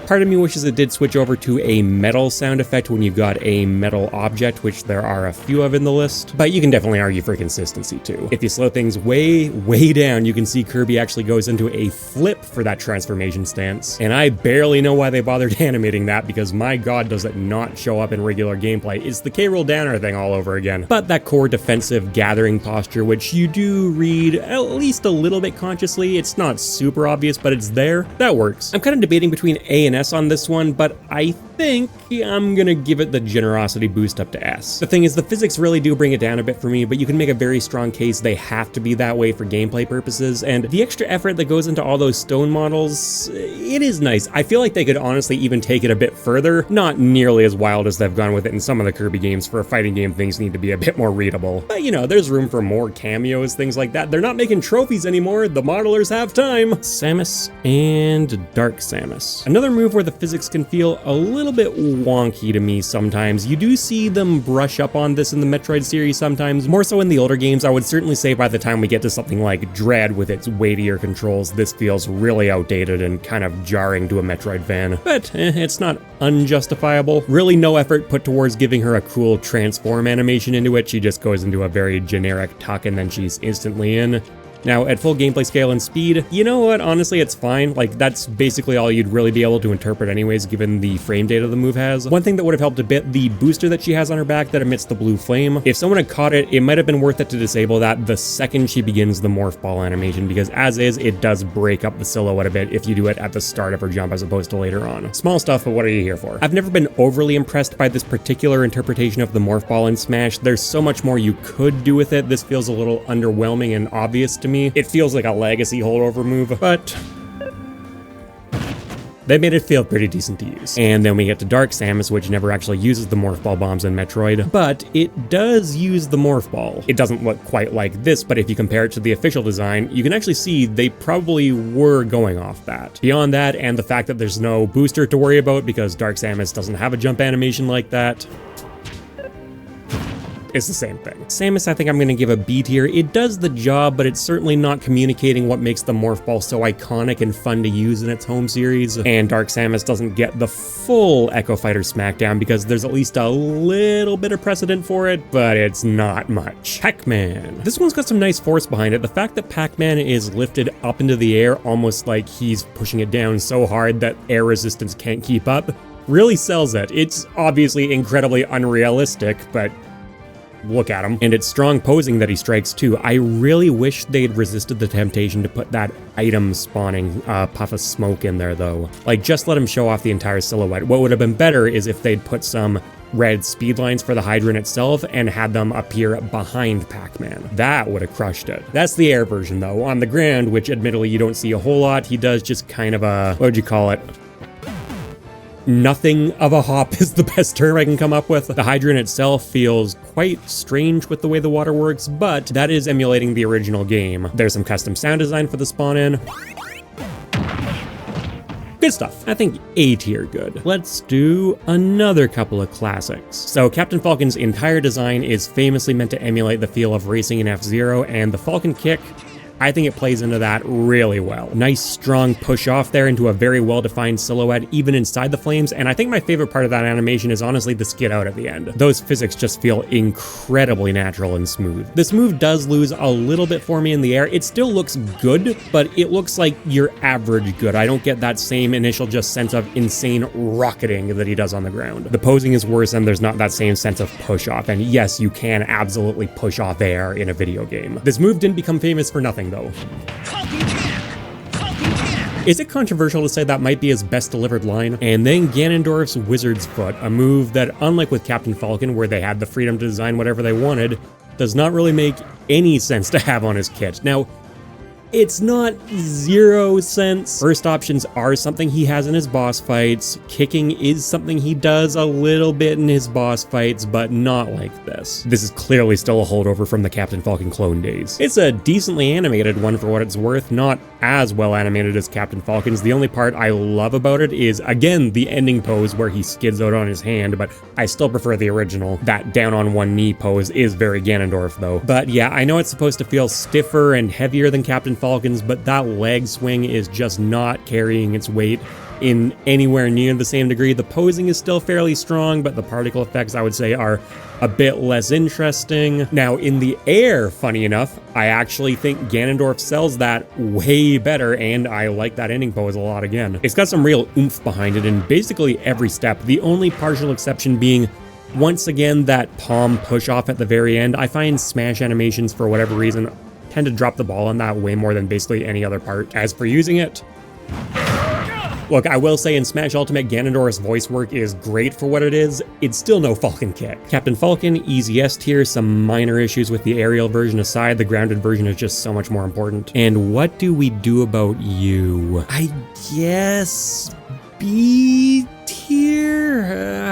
Part of me wishes it did switch over to a metal sound effect when you've got a metal object, which there are a few of in the list, but you can definitely argue for consistency too. If you slow things way down, you can see Kirby actually goes into a flip for that transformation stance, and I barely know why they bothered animating that because my god does it not show up in regular gameplay. It's the K. Rool Downer thing all over again. But that core defensive gathering posture, which you do read at least a little bit consciously, it's not super obvious, but it's there, that works. I'm kind of debating between A and S on this one, but I think I'm gonna give it the generosity boost up to S. The thing is, the physics really do bring it down a bit for me, but you can make a very strong case they have to be that way for gameplay purposes, and the extra effort that goes into all those stone models, it is nice. I feel like they could honestly even take it a bit further, not nearly as wild as they've gone with it in some of the Kirby games. For a fighting game, things need to be a bit more readable. But you know, there's room for more cameos, things like that. They're not making trophies anymore, the modelers have time. Samus and Dark Samus. Another move where the physics can feel a little bit wonky to me sometimes. You do see them brush up on this in the Metroid series sometimes, more so in the older games. I would certainly say by the time we get to something like Dread with its weightier controls, this feels really outdated and kind of jarring to a Metroid fan. But it's not unjustifiable. Really no effort put towards giving her a cool transform animation into it. She just goes into a very generic tuck and then she's instantly in. Now, at full gameplay scale and speed, you know what, honestly, it's fine. Like, that's basically all you'd really be able to interpret anyways, given the frame data the move has. One thing that would have helped a bit, the booster that she has on her back that emits the blue flame. If someone had caught it, it might have been worth it to disable that the second she begins the morph ball animation, because as is, it does break up the silhouette a bit if you do it at the start of her jump as opposed to later on. Small stuff, but what are you here for? I've never been overly impressed by this particular interpretation of the morph ball in Smash. There's so much more you could do with it. This feels a little underwhelming and obvious to me. It feels like a legacy holdover move, but they made it feel pretty decent to use. And then we get to Dark Samus, which never actually uses the Morph Ball bombs in Metroid, but it does use the Morph Ball. It doesn't look quite like this, but if you compare it to the official design, you can actually see they probably were going off that. Beyond that, and the fact that there's no booster to worry about because Dark Samus doesn't have a jump animation like that, it's the same thing. Samus, I think I'm gonna give a B tier. It does the job, but it's certainly not communicating what makes the Morph Ball so iconic and fun to use in its home series. And Dark Samus doesn't get the full Echo Fighter smackdown because there's at least a little bit of precedent for it, but it's not much. Pac-Man. This one's got some nice force behind it. The fact that Pac-Man is lifted up into the air almost like he's pushing it down so hard that air resistance can't keep up really sells it. It's obviously incredibly unrealistic, but look at him. And it's strong posing that he strikes too. I really wish they'd resisted the temptation to put that item spawning puff of smoke in there though. Like, just let him show off the entire silhouette. What would have been better is if they'd put some red speed lines for the hydrant itself and had them appear behind Pac-Man. That would have crushed it. That's the air version though. On the ground, which admittedly you don't see a whole lot, he does just kind of a, what would you call it? Nothing of a hop is the best term I can come up with. The hydrant itself feels quite strange with the way the water works, but that is emulating the original game. There's some custom sound design for the spawn-in. Good stuff. I think A tier good. Let's do another couple of classics. So Captain Falcon's entire design is famously meant to emulate the feel of racing in F-Zero, and the Falcon kick, I think it plays into that really well. Nice strong push off there into a very well-defined silhouette even inside the flames, and I think my favorite part of that animation is honestly the skid out at the end. Those physics just feel incredibly natural and smooth. This move does lose a little bit for me in the air. It still looks good, but it looks like your average good. I don't get that same initial just sense of insane rocketing that he does on the ground. The posing is worse and there's not that same sense of push off, and yes, you can absolutely push off air in a video game. This move didn't become famous for nothing though. Is it controversial to say that might be his best delivered line? And then Ganondorf's Wizard's Foot, a move that, unlike with Captain Falcon where they had the freedom to design whatever they wanted, does not really make any sense to have on his kit. Now, it's not 0 sense. Burst options are something he has in his boss fights. Kicking is something he does a little bit in his boss fights, but not like this. This is clearly still a holdover from the Captain Falcon clone days. It's a decently animated one for what it's worth, not as well animated as Captain Falcon's. The only part I love about it is, again, the ending pose where he skids out on his hand, but I still prefer the original. That down on one knee pose is very Ganondorf though. But yeah, I know it's supposed to feel stiffer and heavier than Captain Falcon's, but that leg swing is just not carrying its weight in anywhere near the same degree. The posing is still fairly strong, but the particle effects I would say are a bit less interesting. Now in the air, funny enough, I actually think Ganondorf sells that way better, and I like that ending pose a lot again. It's got some real oomph behind it in basically every step, the only partial exception being once again that palm push off at the very end. I find Smash animations, for whatever reason, tend to drop the ball on that way more than basically any other part. As for using it, look, I will say in Smash Ultimate, Ganondorf's voice work is great for what it is. It's still no Falcon kick. Captain Falcon, easy S tier, some minor issues with the aerial version aside, the grounded version is just so much more important. And what do we do about you? I guess B tier?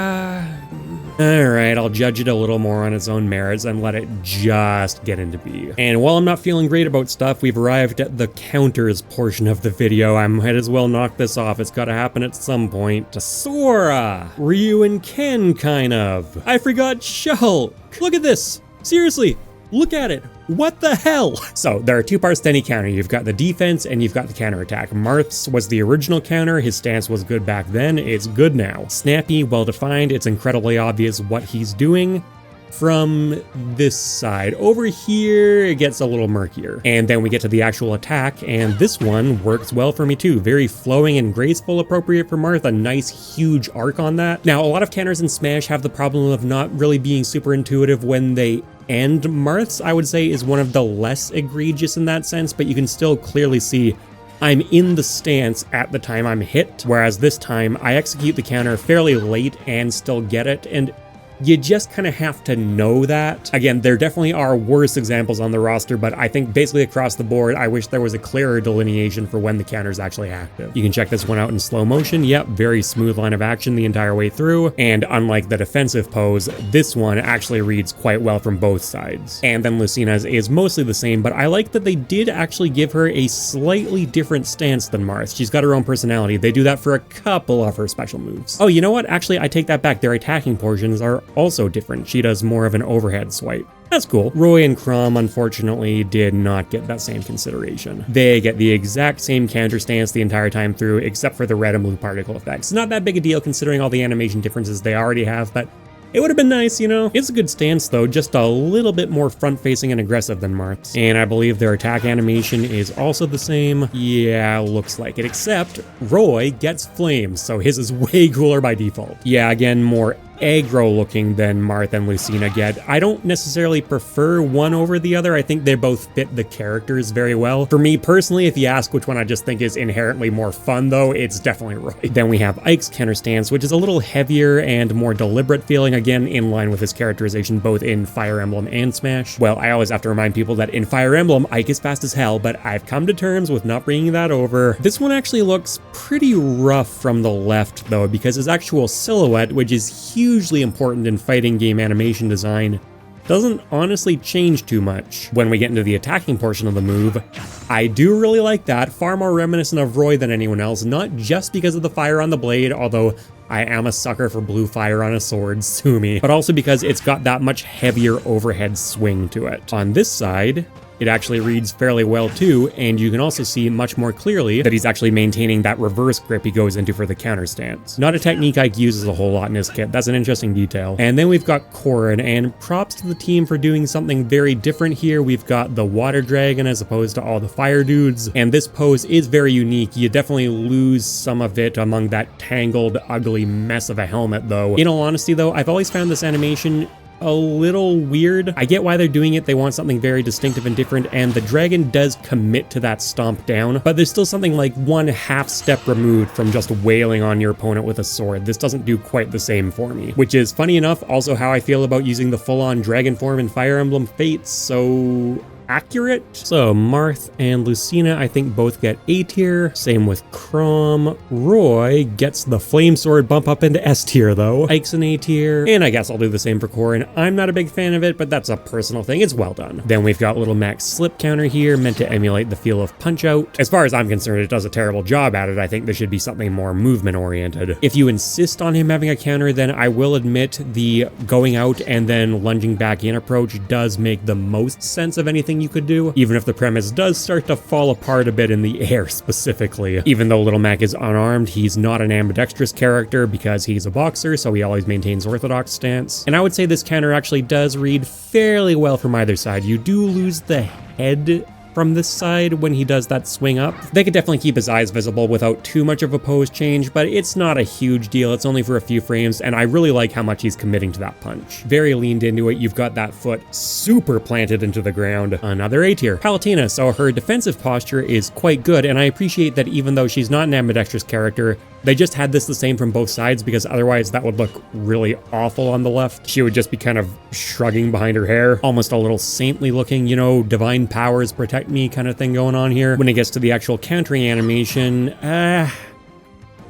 Alright, I'll judge it a little more on its own merits and let it just get into B. And while I'm not feeling great about stuff, we've arrived at the counters portion of the video. I might as well knock this off. It's gotta happen at some point. Sora! Ryu and Ken, kind of. I forgot Shulk. Look at this. Seriously, look at it. What the hell? So there are two parts to any counter. You've got the defense and you've got the counterattack. Marth's was the original counter. His stance was good back then. It's good now. Snappy, well-defined. It's incredibly obvious what he's doing. From this side. Over here, it gets a little murkier. And then we get to the actual attack, and this one works well for me too. Very flowing and graceful, appropriate for Marth. A nice, huge arc on that. Now, a lot of counters in Smash have the problem of not really being super intuitive when they end. Marth's, I would say, is one of the less egregious in that sense, but you can still clearly see I'm in the stance at the time I'm hit, whereas this time I execute the counter fairly late and still get it, and you just kind of have to know that. Again, there definitely are worse examples on the roster, but I think basically across the board, I wish there was a clearer delineation for when the counter is actually active. You can check this one out in slow motion. Yep, very smooth line of action the entire way through. And unlike the defensive pose, this one actually reads quite well from both sides. And then Lucina's is mostly the same, but I like that they did actually give her a slightly different stance than Marth. She's got her own personality. They do that for a couple of her special moves. Oh, you know what? Actually, I take that back. Their attacking portions are also different. She does more of an overhead swipe. That's cool. Roy and Chrom, unfortunately, did not get that same consideration. They get the exact same counter stance the entire time through, except for the red and blue particle effects. Not that big a deal considering all the animation differences they already have, but it would have been nice, you know? It's a good stance though, just a little bit more front-facing and aggressive than Marth's. And I believe their attack animation is also the same. Yeah, looks like it, except Roy gets flames, so his is way cooler by default. Yeah, again, more aggro looking than Marth and Lucina get. I don't necessarily prefer one over the other. I think they both fit the characters very well. For me personally, if you ask which one I just think is inherently more fun though, it's definitely Roy. Then we have Ike's counter stance, which is a little heavier and more deliberate feeling, again in line with his characterization both in Fire Emblem and Smash. Well, I always have to remind people that in Fire Emblem, Ike is fast as hell, but I've come to terms with not bringing that over. This one actually looks pretty rough from the left though, because his actual silhouette, which is hugely important in fighting game animation design, doesn't honestly change too much. When we get into the attacking portion of the move, I do really like that, far more reminiscent of Roy than anyone else, not just because of the fire on the blade, although I am a sucker for blue fire on a sword, sue me, but also because it's got that much heavier overhead swing to it. On this side, it actually reads fairly well too, and you can also see much more clearly that he's actually maintaining that reverse grip he goes into for the counter stance. Not a technique Ike uses a whole lot in his kit. That's an interesting detail. And then we've got Corrin, and props to the team for doing something very different here. We've got the water dragon as opposed to all the fire dudes, and this pose is very unique. You definitely lose some of it among that tangled, ugly mess of a helmet though. In all honesty though, I've always found this animation a little weird. I get why they're doing it. They want something very distinctive and different, and the dragon does commit to that stomp down, but there's still something like one half step removed from just wailing on your opponent with a sword. This doesn't do quite the same for me, which is funny enough also how I feel about using the full-on dragon form in Fire Emblem Fates, so accurate. So Marth and Lucina I think both get A tier. Same with Chrom. Roy gets the flame sword bump up into S tier though. Ike's an A tier. And I guess I'll do the same for Corrin. I'm not a big fan of it, but that's a personal thing. It's well done. Then we've got little Max slip counter here, meant to emulate the feel of Punch Out. As far as I'm concerned, it does a terrible job at it. I think there should be something more movement oriented. If you insist on him having a counter, then I will admit the going out and then lunging back in approach does make the most sense of anything you could do, even if the premise does start to fall apart a bit in the air specifically. Even though Little Mac is unarmed, he's not an ambidextrous character because he's a boxer, so he always maintains orthodox stance. And I would say this counter actually does read fairly well from either side. You do lose the head from this side when he does that swing up. They could definitely keep his eyes visible without too much of a pose change, but it's not a huge deal. It's only for a few frames, and I really like how much he's committing to that punch. Very leaned into it. You've got that foot super planted into the ground. Another A tier. Palutena, so her defensive posture is quite good, and I appreciate that even though she's not an ambidextrous character, they just had this the same from both sides, because otherwise that would look really awful on the left. She would just be kind of shrugging behind her hair, almost a little saintly looking, you know, divine powers protect me kind of thing going on here. When it gets to the actual countering animation, I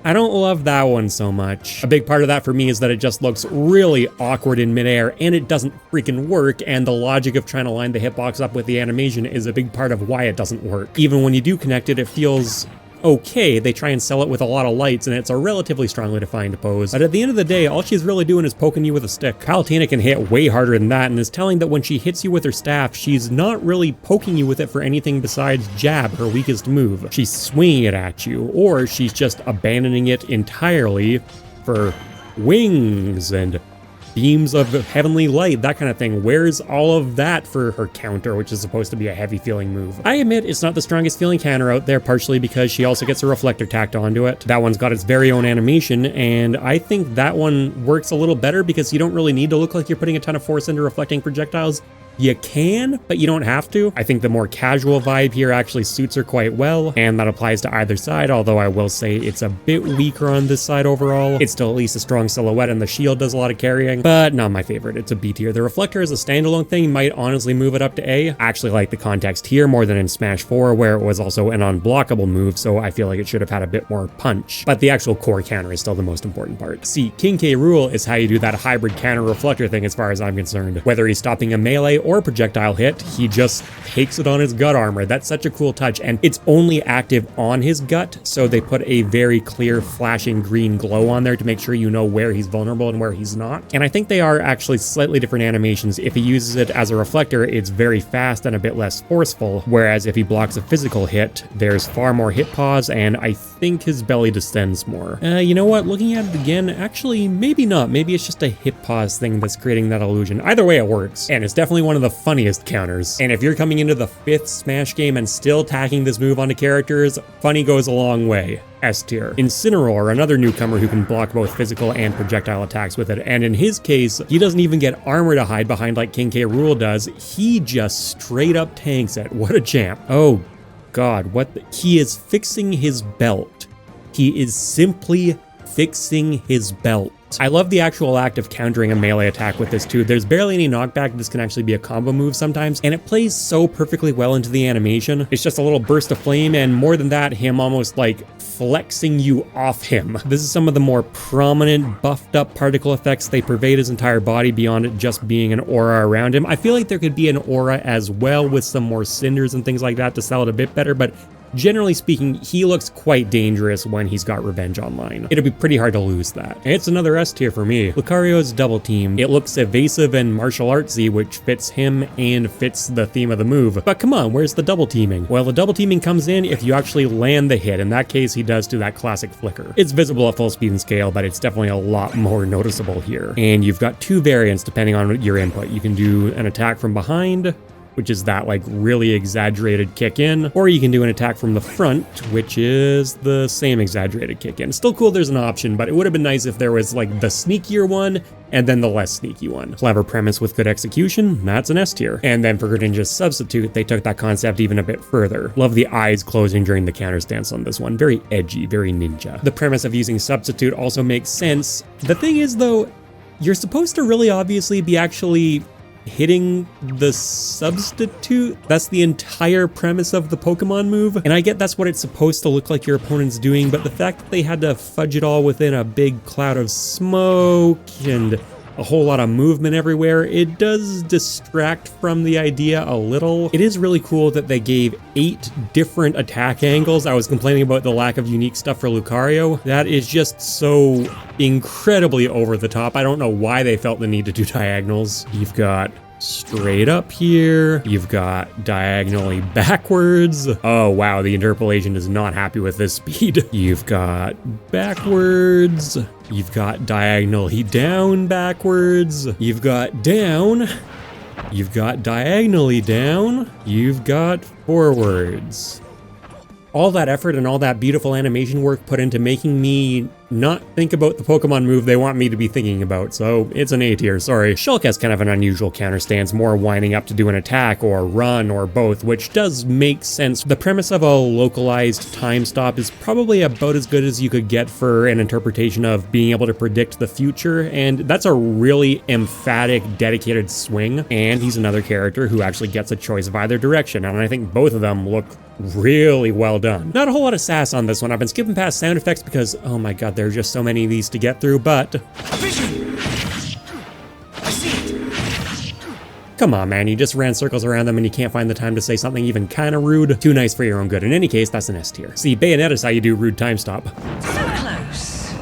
don't love that one so much. A big part of that for me is that it just looks really awkward in midair, and it doesn't freaking work, and the logic of trying to line the hitbox up with the animation is a big part of why it doesn't work. Even when you do connect it, it feels okay. They try and sell it with a lot of lights, and it's a relatively strongly defined pose. But at the end of the day, all she's really doing is poking you with a stick. Palutena can hit way harder than that, and is telling that when she hits you with her staff, she's not really poking you with it for anything besides jab, her weakest move. She's swinging it at you, or she's just abandoning it entirely for wings and beams of heavenly light, that kind of thing. Where's all of that for her counter, which is supposed to be a heavy feeling move? I admit it's not the strongest feeling counter out there, partially because she also gets a reflector tacked onto it. That one's got its very own animation, and I think that one works a little better because you don't really need to look like you're putting a ton of force into reflecting projectiles. You can, but you don't have to. I think the more casual vibe here actually suits her quite well, and that applies to either side, although I will say it's a bit weaker on this side overall. It's still at least a strong silhouette, and the shield does a lot of carrying, but not my favorite. It's a B tier. The reflector as a standalone thing might honestly move it up to A. I actually like the context here more than in Smash 4, where it was also an unblockable move, so I feel like it should have had a bit more punch. But the actual core counter is still the most important part. See, King K. Rool is how you do that hybrid counter reflector thing as far as I'm concerned. Whether he's stopping a melee or projectile hit, he just takes it on his gut armor. That's such a cool touch, and it's only active on his gut, so they put a very clear flashing green glow on there to make sure you know where he's vulnerable and where he's not. And I think they are actually slightly different animations. If he uses it as a reflector, it's very fast and a bit less forceful, whereas if he blocks a physical hit, there's far more hit pause, and I think his belly descends more. You know what? Looking at it again, actually, maybe not. Maybe it's just a hit pause thing that's creating that illusion. Either way, it works, and it's definitely one of the funniest counters. And if you're coming into the 5th Smash game and still tacking this move onto characters, funny goes a long way. S tier. Incineroar, another newcomer who can block both physical and projectile attacks with it, and in his case, he doesn't even get armor to hide behind like King K. Rool does. He just straight up tanks it. What a champ. Oh god, he is fixing his belt. He is simply fixing his belt. I love the actual act of countering a melee attack with this too. There's barely any knockback. This can actually be a combo move sometimes, and it plays so perfectly well into the animation. It's just a little burst of flame, and more than that, him almost like flexing you off him. This is some of the more prominent, buffed up particle effects. They pervade his entire body beyond it just being an aura around him. I feel like there could be an aura as well with some more cinders and things like that to sell it a bit better, but generally speaking, he looks quite dangerous when he's got revenge online. It'll be pretty hard to lose that. And it's another S tier for me. Lucario's double team. It looks evasive and martial artsy, which fits him and fits the theme of the move. But come on, where's the double teaming? Well, the double teaming comes in if you actually land the hit. In that case, he does do that classic flicker. It's visible at full speed and scale, but it's definitely a lot more noticeable here. And you've got two variants depending on your input. You can do an attack from behind, which is that like really exaggerated kick in, or you can do an attack from the front, which is the same exaggerated kick in. Still cool there's an option, but it would have been nice if there was like the sneakier one and then the less sneaky one. Clever premise with good execution, that's an S tier. And then for Greninja's substitute, they took that concept even a bit further. Love the eyes closing during the counter stance on this one. Very edgy, very ninja. The premise of using substitute also makes sense. The thing is though, you're supposed to really obviously be actually hitting the substitute. That's the entire premise of the Pokemon move. And I get that's what it's supposed to look like your opponent's doing, but the fact that they had to fudge it all within a big cloud of smoke and a whole lot of movement everywhere, it does distract from the idea a little. It is really cool that they gave 8 different attack angles. I was complaining about the lack of unique stuff for Lucario. That is just so incredibly over the top. I don't know why they felt the need to do diagonals. You've got straight up here. You've got diagonally backwards. Oh wow, the interpolation is not happy with this speed. You've got backwards. You've got diagonally down backwards. You've got down. You've got diagonally down. You've got forwards. All that effort and all that beautiful animation work put into making me not think about the Pokemon move they want me to be thinking about, so it's an A tier, sorry. Shulk has kind of an unusual counter stance, more winding up to do an attack or run or both, which does make sense. The premise of a localized time stop is probably about as good as you could get for an interpretation of being able to predict the future, and that's a really emphatic, dedicated swing, and he's another character who actually gets a choice of either direction, and I think both of them look really well done. Not a whole lot of sass on this one. I've been skipping past sound effects because, oh my god, there are just so many of these to get through, but come on, man, you just ran circles around them and you can't find the time to say something even kind of rude. Too nice for your own good. In any case, that's an S tier. See, Bayonetta's how you do rude time stop. So close.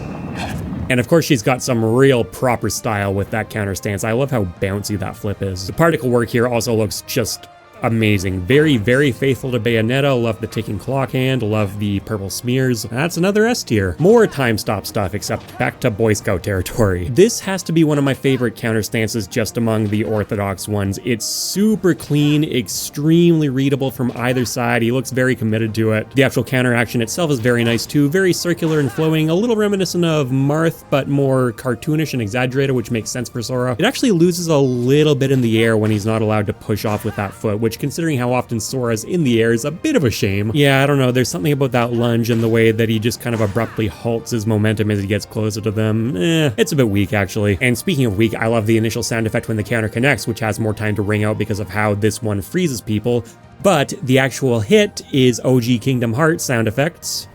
And of course, she's got some real proper style with that counter stance. I love how bouncy that flip is. The particle work here also looks just amazing. Very, very faithful to Bayonetta. Love the ticking clock hand. Love the purple smears. That's another S tier. More time stop stuff, except back to Boy Scout territory. This has to be one of my favorite counter stances just among the orthodox ones. It's super clean, extremely readable from either side. He looks very committed to it. The actual counter action itself is very nice too. Very circular and flowing, a little reminiscent of Marth, but more cartoonish and exaggerated, which makes sense for Sora. It actually loses a little bit in the air when he's not allowed to push off with that foot, which considering how often Sora's in the air is a bit of a shame. Yeah, I don't know, there's something about that lunge and the way that he just kind of abruptly halts his momentum as he gets closer to them. It's a bit weak actually. And speaking of weak, I love the initial sound effect when the counter connects, which has more time to ring out because of how this one freezes people. But the actual hit is OG Kingdom Hearts sound effects,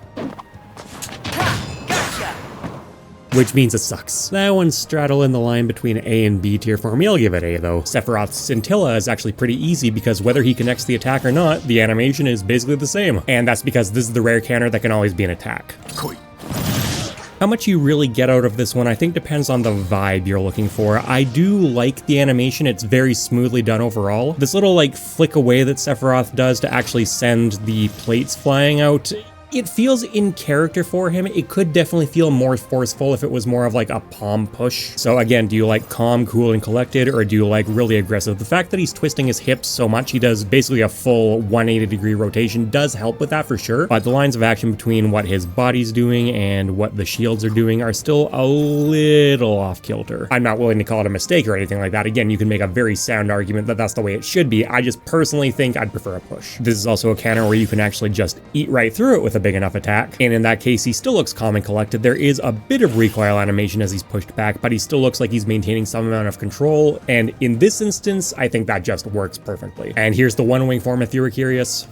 which means it sucks. That one's straddling the line between A and B tier for me. I'll give it A though. Sephiroth's Scintilla is actually pretty easy because whether he connects the attack or not, the animation is basically the same. And that's because this is the rare counter that can always be an attack. How much you really get out of this one, I think depends on the vibe you're looking for. I do like the animation, it's very smoothly done overall. This little like flick away that Sephiroth does to actually send the plates flying out, it feels in character for him. It could definitely feel more forceful if it was more of like a palm push. So again, do you like calm, cool, and collected, or do you like really aggressive? The fact that he's twisting his hips so much, he does basically a full 180-degree rotation, does help with that for sure. But the lines of action between what his body's doing and what the shields are doing are still a little off kilter. I'm not willing to call it a mistake or anything like that. Again, you can make a very sound argument that that's the way it should be. I just personally think I'd prefer a push. This is also a counter where you can actually just eat right through it with a big enough attack, and in that case he still looks calm and collected. There is a bit of recoil animation as he's pushed back, but he still looks like he's maintaining some amount of control, and in this instance I think that just works perfectly. And here's the one wing form if you were curious.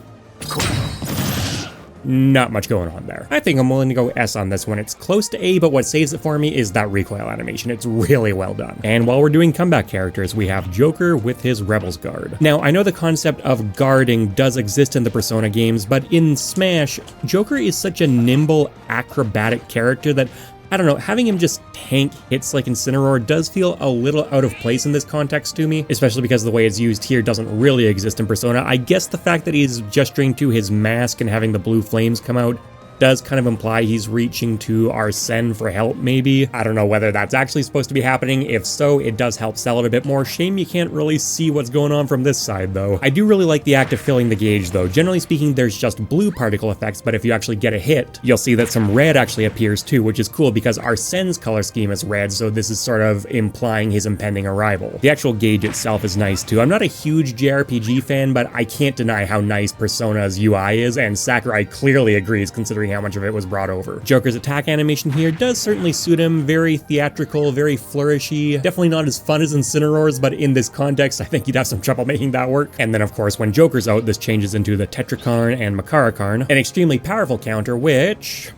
not much going on there. I think I'm willing to go S on this one. It's close to A, but what saves it for me is that recoil animation. It's really well done. And while we're doing comeback characters, we have Joker with his Rebels Guard. Now, I know the concept of guarding does exist in the Persona games, but in Smash, Joker is such a nimble, acrobatic character that I don't know, having him just tank hits like Incineroar does feel a little out of place in this context to me, especially because the way it's used here doesn't really exist in Persona. I guess the fact that he's gesturing to his mask and having the blue flames come out does kind of imply he's reaching to Arsene for help, maybe. I don't know whether that's actually supposed to be happening. If so, it does help sell it a bit more. Shame you can't really see what's going on from this side, though. I do really like the act of filling the gauge, though. Generally speaking, there's just blue particle effects, but if you actually get a hit, you'll see that some red actually appears too, which is cool because Arsene's color scheme is red, so this is sort of implying his impending arrival. The actual gauge itself is nice too. I'm not a huge JRPG fan, but I can't deny how nice Persona's UI is, and Sakurai clearly agrees considering how much of it was brought over. Joker's attack animation here does certainly suit him. Very theatrical, very flourishy. Definitely not as fun as Incineroar's, but in this context, I think you'd have some trouble making that work. And then of course, when Joker's out, this changes into the Tetrakarn and Makarakarn, an extremely powerful counter, which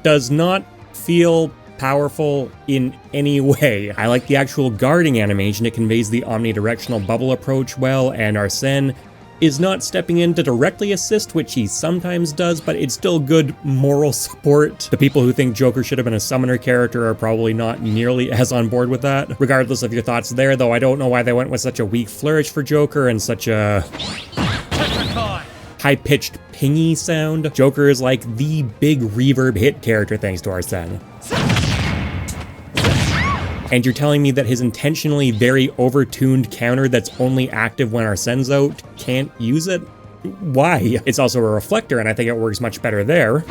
does not feel powerful in any way. I like the actual guarding animation. It conveys the omnidirectional bubble approach well, and Arsene is not stepping in to directly assist, which he sometimes does, but it's still good moral support. The people who think Joker should have been a summoner character are probably not nearly as on board with that. Regardless of your thoughts there, though, I don't know why they went with such a weak flourish for Joker and such a high-pitched pingy sound. Joker is like the big reverb hit character thanks to Arsene. And you're telling me that his intentionally very overtuned counter that's only active when Arsene's out can't use it? Why? It's also a reflector, and I think it works much better there.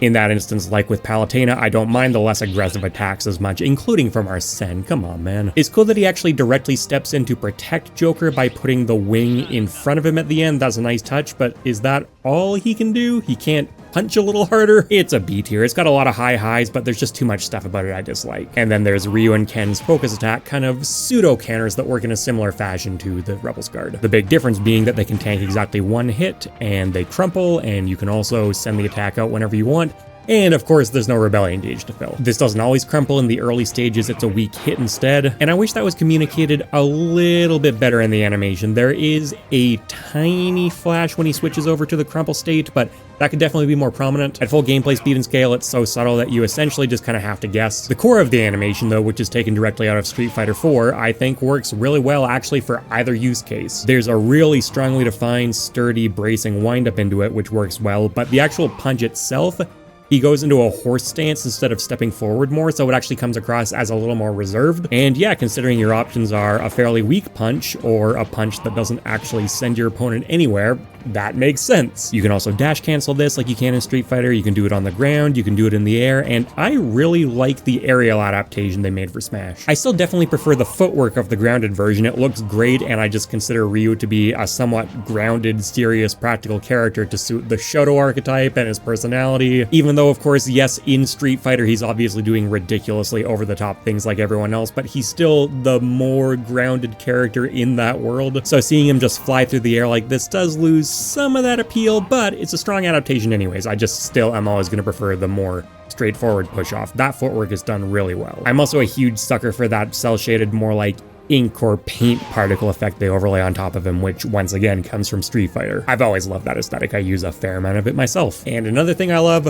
In that instance, like with Palutena, I don't mind the less aggressive attacks as much, including from Arsene. Come on, man. It's cool that he actually directly steps in to protect Joker by putting the wing in front of him at the end. That's a nice touch, but is that all he can do? He can't punch a little harder? It's a B tier. It's got a lot of high highs, but there's just too much stuff about it I dislike. And then there's Ryu and Ken's focus attack, kind of pseudo counters that work in a similar fashion to the Rebels Guard. The big difference being that they can tank exactly one hit, and they crumple, and you can also send the attack out whenever you want. And of course, there's no Rebellion gauge to fill. This doesn't always crumple in the early stages, it's a weak hit instead. And I wish that was communicated a little bit better in the animation. There is a tiny flash when he switches over to the crumple state, but that could definitely be more prominent. At full gameplay speed and scale, it's so subtle that you essentially just kind of have to guess. The core of the animation, though, which is taken directly out of Street Fighter 4, I think works really well actually for either use case. There's a really strongly defined, sturdy, bracing windup into it, which works well, but the actual punch itself, he goes into a horse stance instead of stepping forward more, so it actually comes across as a little more reserved. And yeah, considering your options are a fairly weak punch or a punch that doesn't actually send your opponent anywhere, that makes sense. You can also dash cancel this like you can in Street Fighter. You can do it on the ground, you can do it in the air, and I really like the aerial adaptation they made for Smash. I still definitely prefer the footwork of the grounded version. It looks great, and I just consider Ryu to be a somewhat grounded, serious, practical character to suit the Shoto archetype and his personality, even though, of course, yes, in Street Fighter, he's obviously doing ridiculously over-the-top things like everyone else, but he's still the more grounded character in that world. So seeing him just fly through the air like this does lose some of that appeal, but it's a strong adaptation anyways. I just still am always going to prefer the more straightforward push-off. That footwork is done really well. I'm also a huge sucker for that cel-shaded, more like ink or paint particle effect they overlay on top of him, which once again comes from Street Fighter. I've always loved that aesthetic. I use a fair amount of it myself. And another thing I love,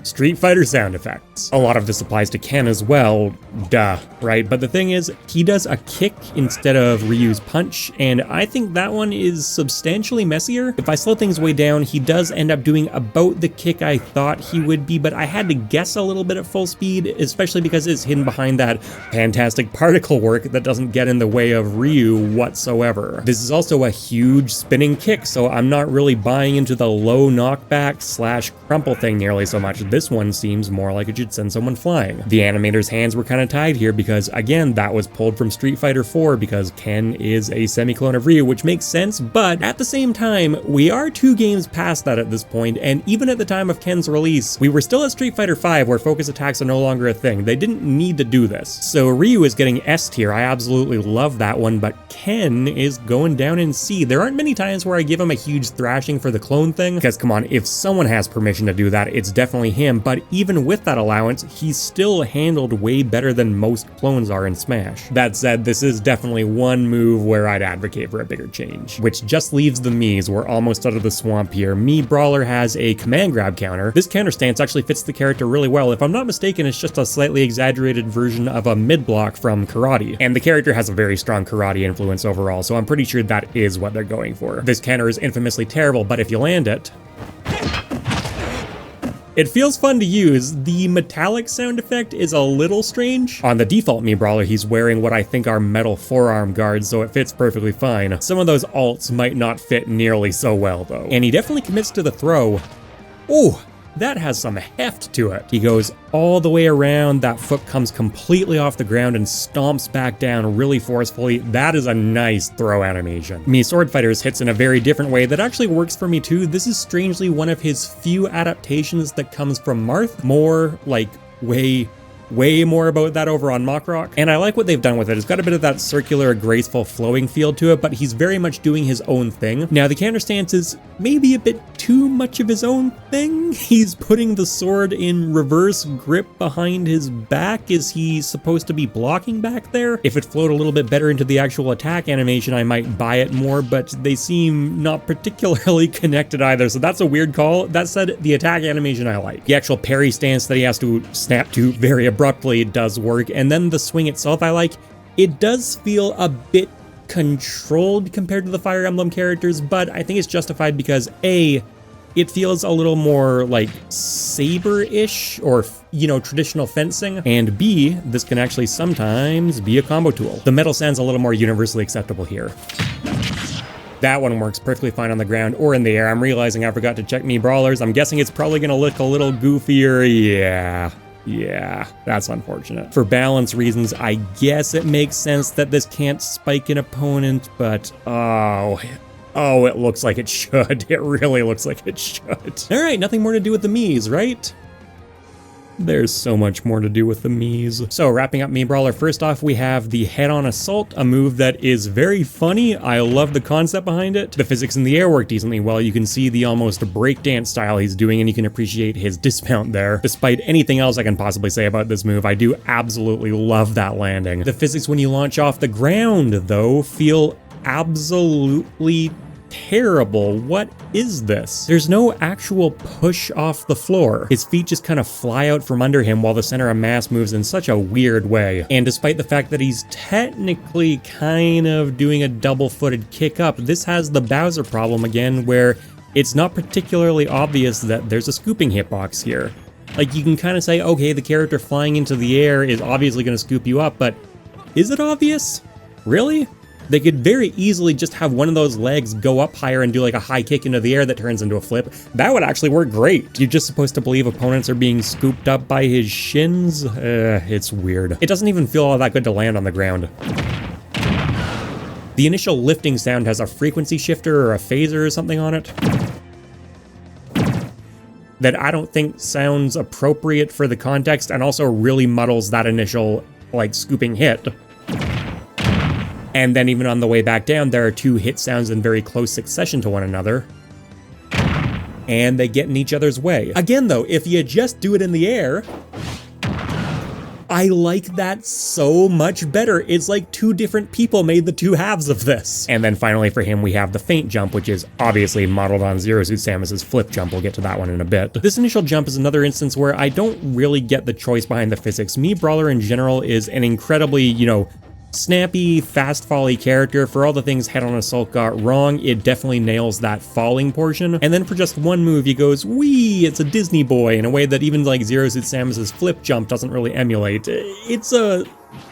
Street Fighter sound effects. A lot of this applies to Ken as well, duh, right? But the thing is, he does a kick instead of Ryu's punch, and I think that one is substantially messier. If I slow things way down, he does end up doing about the kick I thought he would be, but I had to guess a little bit at full speed, especially because it's hidden behind that fantastic particle work that doesn't get in the way of Ryu whatsoever. This is also a huge spinning kick, so I'm not really buying into the low knockback slash crumple thing nearly so much. this one seems more like it should send someone flying. The animator's hands were kind of tied here because, again, that was pulled from Street Fighter 4 because Ken is a semi-clone of Ryu, which makes sense, but at the same time, we are 2 games past that at this point, and even at the time of Ken's release, we were still at Street Fighter 5 where focus attacks are no longer a thing. They didn't need to do this. So Ryu is getting S tier. I absolutely love that one, but Ken is going down in C. There aren't many times where I give him a huge thrashing for the clone thing, because come on, if someone has permission to do that, it's definitely him, but even with that allowance, he's still handled way better than most clones are in Smash. That said, this is definitely one move where I'd advocate for a bigger change, which just leaves the Miis. We're almost out of the swamp here. Mii Brawler has a command grab counter. This counter stance actually fits the character really well. If I'm not mistaken, it's just a slightly exaggerated version of a mid block from Karate, and the character has a very strong Karate influence overall, so I'm pretty sure that is what they're going for. This counter is infamously terrible, but if you land it, it feels fun to use. The metallic sound effect is a little strange. On the default Mii Brawler, he's wearing what I think are metal forearm guards, so it fits perfectly fine. Some of those alts might not fit nearly so well, though. And he definitely commits to the throw. Ooh, that has some heft to it. He goes all the way around, that foot comes completely off the ground and stomps back down really forcefully. That is a nice throw animation. Mii Sword Fighters hits in a very different way that actually works for me too. This is strangely one of his few adaptations that comes from Marth. More like way more about that over on MockRock, and I like what they've done with it. It's got a bit of that circular, graceful, flowing feel to it, but he's very much doing his own thing. Now, the counter stance is maybe a bit too much of his own thing. He's putting the sword in reverse grip behind his back. Is he supposed to be blocking back there? If it flowed a little bit better into the actual attack animation, I might buy it more, but they seem not particularly connected either, so that's a weird call. That said, the attack animation I like. The actual parry stance that he has to snap to very abruptly does work, and then the swing itself I like. It does feel a bit controlled compared to the Fire Emblem characters, but I think it's justified because A, it feels a little more like saber-ish or, you know, traditional fencing, and B, this can actually sometimes be a combo tool. The metal sounds a little more universally acceptable here. That one works perfectly fine on the ground or in the air. I'm realizing I forgot to check Mii Brawlers. I'm guessing it's probably gonna look a little goofier. Yeah, that's unfortunate. For balance reasons, I guess it makes sense that this can't spike an opponent, but oh, it looks like it should. It really looks like it should. All right, nothing more to do with the Miis, right? There's so much more to do with the Miis. So wrapping up Mii Brawler, first off, we have the head-on assault, a move that is very funny. I love the concept behind it. The physics in the air work decently well. You can see the almost breakdance style he's doing, and you can appreciate his dismount there. Despite anything else I can possibly say about this move, I do absolutely love that landing. The physics when you launch off the ground, though, feel absolutely terrible. What is this? There's no actual push off the floor. His feet just kind of fly out from under him while the center of mass moves in such a weird way. And despite the fact that he's technically kind of doing a double-footed kick up, this has the Bowser problem again, where it's not particularly obvious that there's a scooping hitbox here. Like, you can kind of say, okay, the character flying into the air is obviously going to scoop you up, but is it obvious? Really? They could very easily just have one of those legs go up higher and do like a high kick into the air that turns into a flip. That would actually work great. You're just supposed to believe opponents are being scooped up by his shins? It's weird. It doesn't even feel all that good to land on the ground. The initial lifting sound has a frequency shifter or a phaser or something on it that I don't think sounds appropriate for the context, and also really muddles that initial like scooping hit. And then even on the way back down, there are two hit sounds in very close succession to one another, and they get in each other's way. Again though, if you just do it in the air, I like that so much better. It's like two different people made the two halves of this. And then finally for him, we have the feint jump, which is obviously modeled on Zero Suit Samus's flip jump. We'll get to that one in a bit. This initial jump is another instance where I don't really get the choice behind the physics. Mii Brawler in general is an incredibly, you know, snappy, fast folly character. For all the things Head-on Assault got wrong, it definitely nails that falling portion. And then for just one move, he goes, wee, it's a Disney boy, in a way that even like Zero Suit Samus's flip jump doesn't really emulate. It's a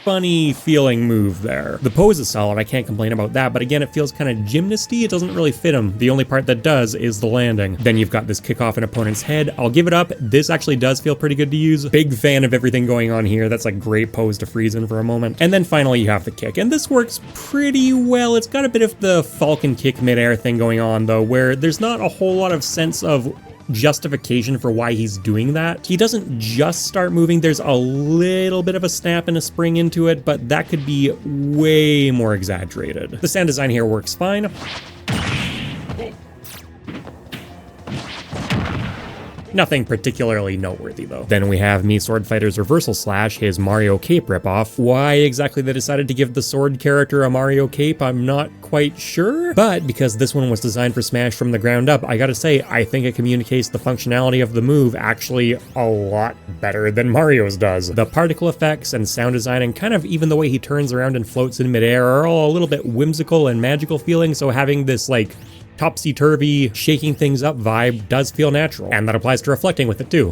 funny feeling move there. The pose is solid, I can't complain about that, but again, it feels kind of gymnasty. It doesn't really fit him. The only part that does is the landing. Then you've got this kick off an opponent's head. I'll give it up. This actually does feel pretty good to use. Big fan of everything going on here. That's a great pose to freeze in for a moment. And then finally you have the kick, and this works pretty well. It's got a bit of the Falcon kick midair thing going on though, where there's not a whole lot of sense of justification for why he's doing that. He doesn't just start moving, there's a little bit of a snap and a spring into it, but that could be way more exaggerated. The sound design here works fine. Nothing particularly noteworthy though. Then we have Mii Sword Fighter's Reversal Slash, his Mario Cape ripoff. Why exactly they decided to give the sword character a Mario Cape, I'm not quite sure. But because this one was designed for Smash from the ground up, I gotta say, I think it communicates the functionality of the move actually a lot better than Mario's does. The particle effects and sound design and kind of even the way he turns around and floats in midair are all a little bit whimsical and magical feeling, so having this like topsy-turvy, shaking things up vibe does feel natural, and that applies to reflecting with it too.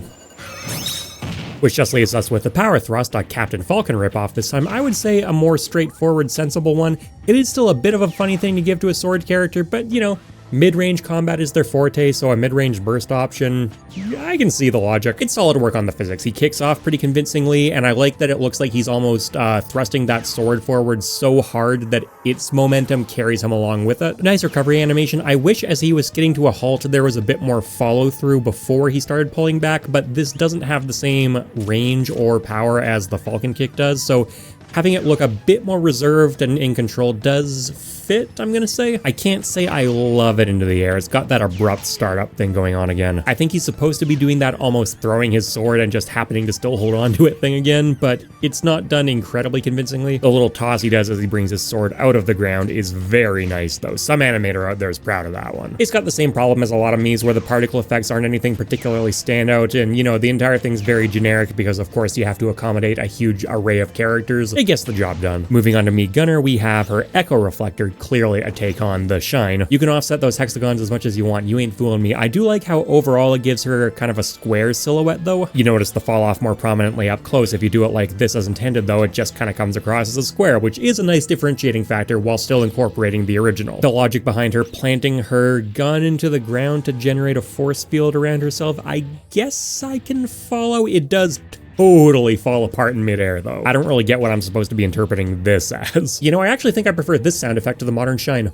Which just leaves us with the Power Thrust, a Captain Falcon ripoff this time. I would say a more straightforward, sensible one. It is still a bit of a funny thing to give to a sword character, but you know, mid-range combat is their forte, so a mid-range burst option, I can see the logic. It's solid work on the physics. He kicks off pretty convincingly, and I like that it looks like he's almost thrusting that sword forward so hard that its momentum carries him along with it. Nice recovery animation. I wish as he was skidding to a halt there was a bit more follow-through before he started pulling back, but this doesn't have the same range or power as the Falcon kick does, so having it look a bit more reserved and in control does fit, I'm gonna say. I can't say I love it into the air. It's got that abrupt startup thing going on again. I think he's supposed to be doing that almost throwing his sword and just happening to still hold on to it thing again, but it's not done incredibly convincingly. The little toss he does as he brings his sword out of the ground is very nice though. Some animator out there is proud of that one. It's got the same problem as a lot of Mii's where the particle effects aren't anything particularly standout, and you know, the entire thing's very generic because of course you have to accommodate a huge array of characters. It gets the job done. Moving on to Mii Gunner, we have her Echo Reflector, clearly a take on the Shine. You can offset those hexagons as much as you want, you ain't fooling me. I do like how overall it gives her kind of a square silhouette though. You notice the fall off more prominently up close. If you do it like this as intended though, it just kind of comes across as a square, which is a nice differentiating factor while still incorporating the original. The logic behind her planting her gun into the ground to generate a force field around herself, I guess I can follow. It does totally fall apart in midair though. I don't really get what I'm supposed to be interpreting this as. You know, I actually think I prefer this sound effect to the modern Shine.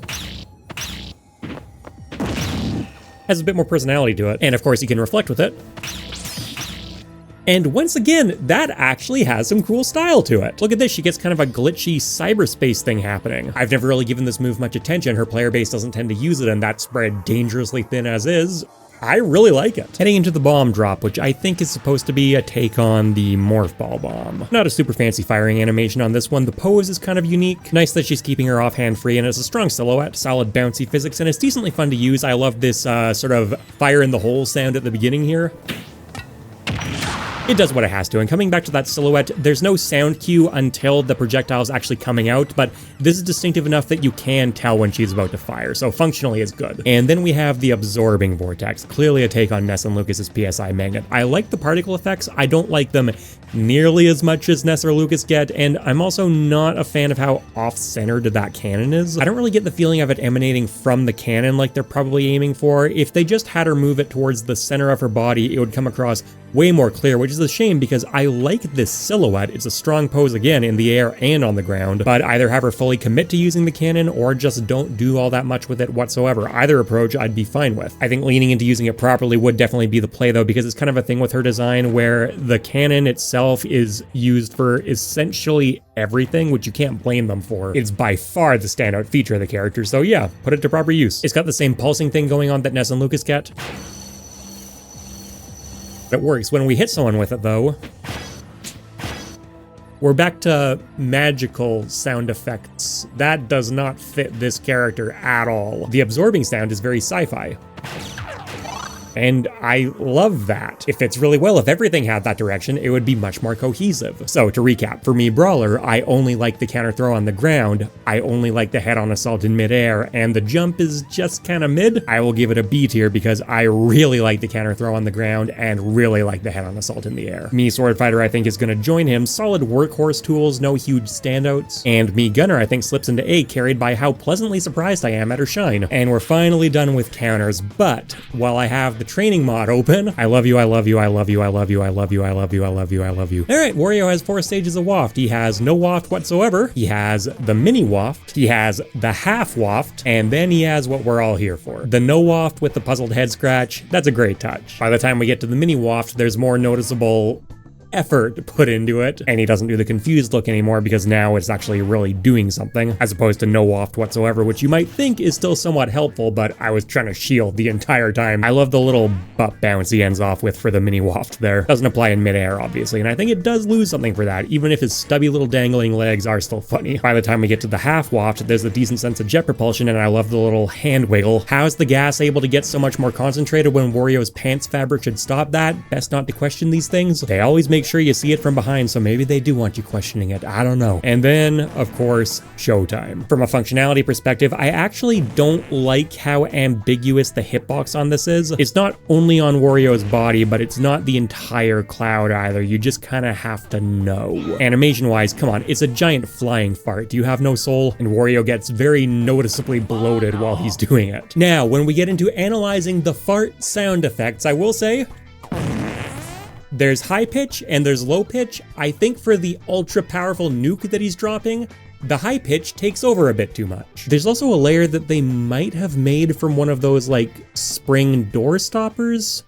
Has a bit more personality to it. And of course you can reflect with it. And once again, that actually has some cool style to it. Look at this, she gets kind of a glitchy cyberspace thing happening. I've never really given this move much attention. Her player base doesn't tend to use it, and that's spread dangerously thin as is. I really like it. Heading into the bomb drop, which I think is supposed to be a take on the Morph Ball bomb. Not a super fancy firing animation on this one. The pose is kind of unique. Nice that she's keeping her offhand free, and it's a strong silhouette, solid bouncy physics, and it's decently fun to use. I love this sort of fire in the hole sound at the beginning here. It does what it has to, and coming back to that silhouette, there's no sound cue until the projectile's actually coming out, but this is distinctive enough that you can tell when she's about to fire, so functionally it's good. And then we have the Absorbing Vortex, clearly a take on Ness and Lucas's PSI Magnet. I like the particle effects, I don't like them nearly as much as Ness or Lucas get, and I'm also not a fan of how off-centered that cannon is. I don't really get the feeling of it emanating from the cannon like they're probably aiming for. If they just had her move it towards the center of her body, it would come across way more clear, which is a shame because I like this silhouette. It's a strong pose again in the air and on the ground, but either have her fully commit to using the cannon or just don't do all that much with it whatsoever. Either approach I'd be fine with. I think leaning into using it properly would definitely be the play though, because it's kind of a thing with her design where the cannon itself is used for essentially everything, which you can't blame them for. It's by far the standout feature of the character, so yeah, put it to proper use. It's got the same pulsing thing going on that Ness and Lucas get. It works. When we hit someone with it though, we're back to magical sound effects. That does not fit this character at all. The absorbing sound is very sci-fi. And I love that. It fits really well. If everything had that direction, it would be much more cohesive. So to recap, for me, Brawler, I only like the counter throw on the ground, I only like the head-on assault in midair, and the jump is just kind of mid. I will give it a B tier because I really like the counter throw on the ground and really like the head-on assault in the air. Me Sword Fighter, I think, is going to join him. Solid workhorse tools, no huge standouts. And me Gunner, I think, slips into A, carried by how pleasantly surprised I am at her shine. And we're finally done with counters, but while I have the training mod open, I love you, I love you, I love you, I love you, I love you, I love you, I love you, I love you. All right, Wario has 4 stages of waft. He has no waft whatsoever. He has the mini waft. He has the half waft, and then he has what we're all here for. The no waft with the puzzled head scratch, that's a great touch. By the time we get to the mini waft, there's more noticeable effort put into it, and he doesn't do the confused look anymore because now it's actually really doing something, as opposed to no waft whatsoever, which you might think is still somewhat helpful, but I was trying to shield the entire time. I love the little butt bounce he ends off with for the mini waft there. Doesn't apply in midair, obviously, and I think it does lose something for that, even if his stubby little dangling legs are still funny. By the time we get to the half waft, there's a decent sense of jet propulsion, and I love the little hand wiggle. How's the gas able to get so much more concentrated when Wario's pants fabric should stop that? Best not to question these things. They always make sure you see it from behind, so maybe they do want you questioning it. I don't know. And then, of course, showtime. From a functionality perspective, I actually don't like how ambiguous the hitbox on this is. It's not only on Wario's body, but it's not the entire cloud either. You just kind of have to know. Animation-wise, come on, it's a giant flying fart. Do you have no soul? And Wario gets very noticeably bloated while he's doing it. Now, when we get into analyzing the fart sound effects, I will say, there's high pitch and there's low pitch. I think for the ultra powerful nuke that he's dropping, the high pitch takes over a bit too much. There's also a layer that they might have made from one of those like spring door stoppers.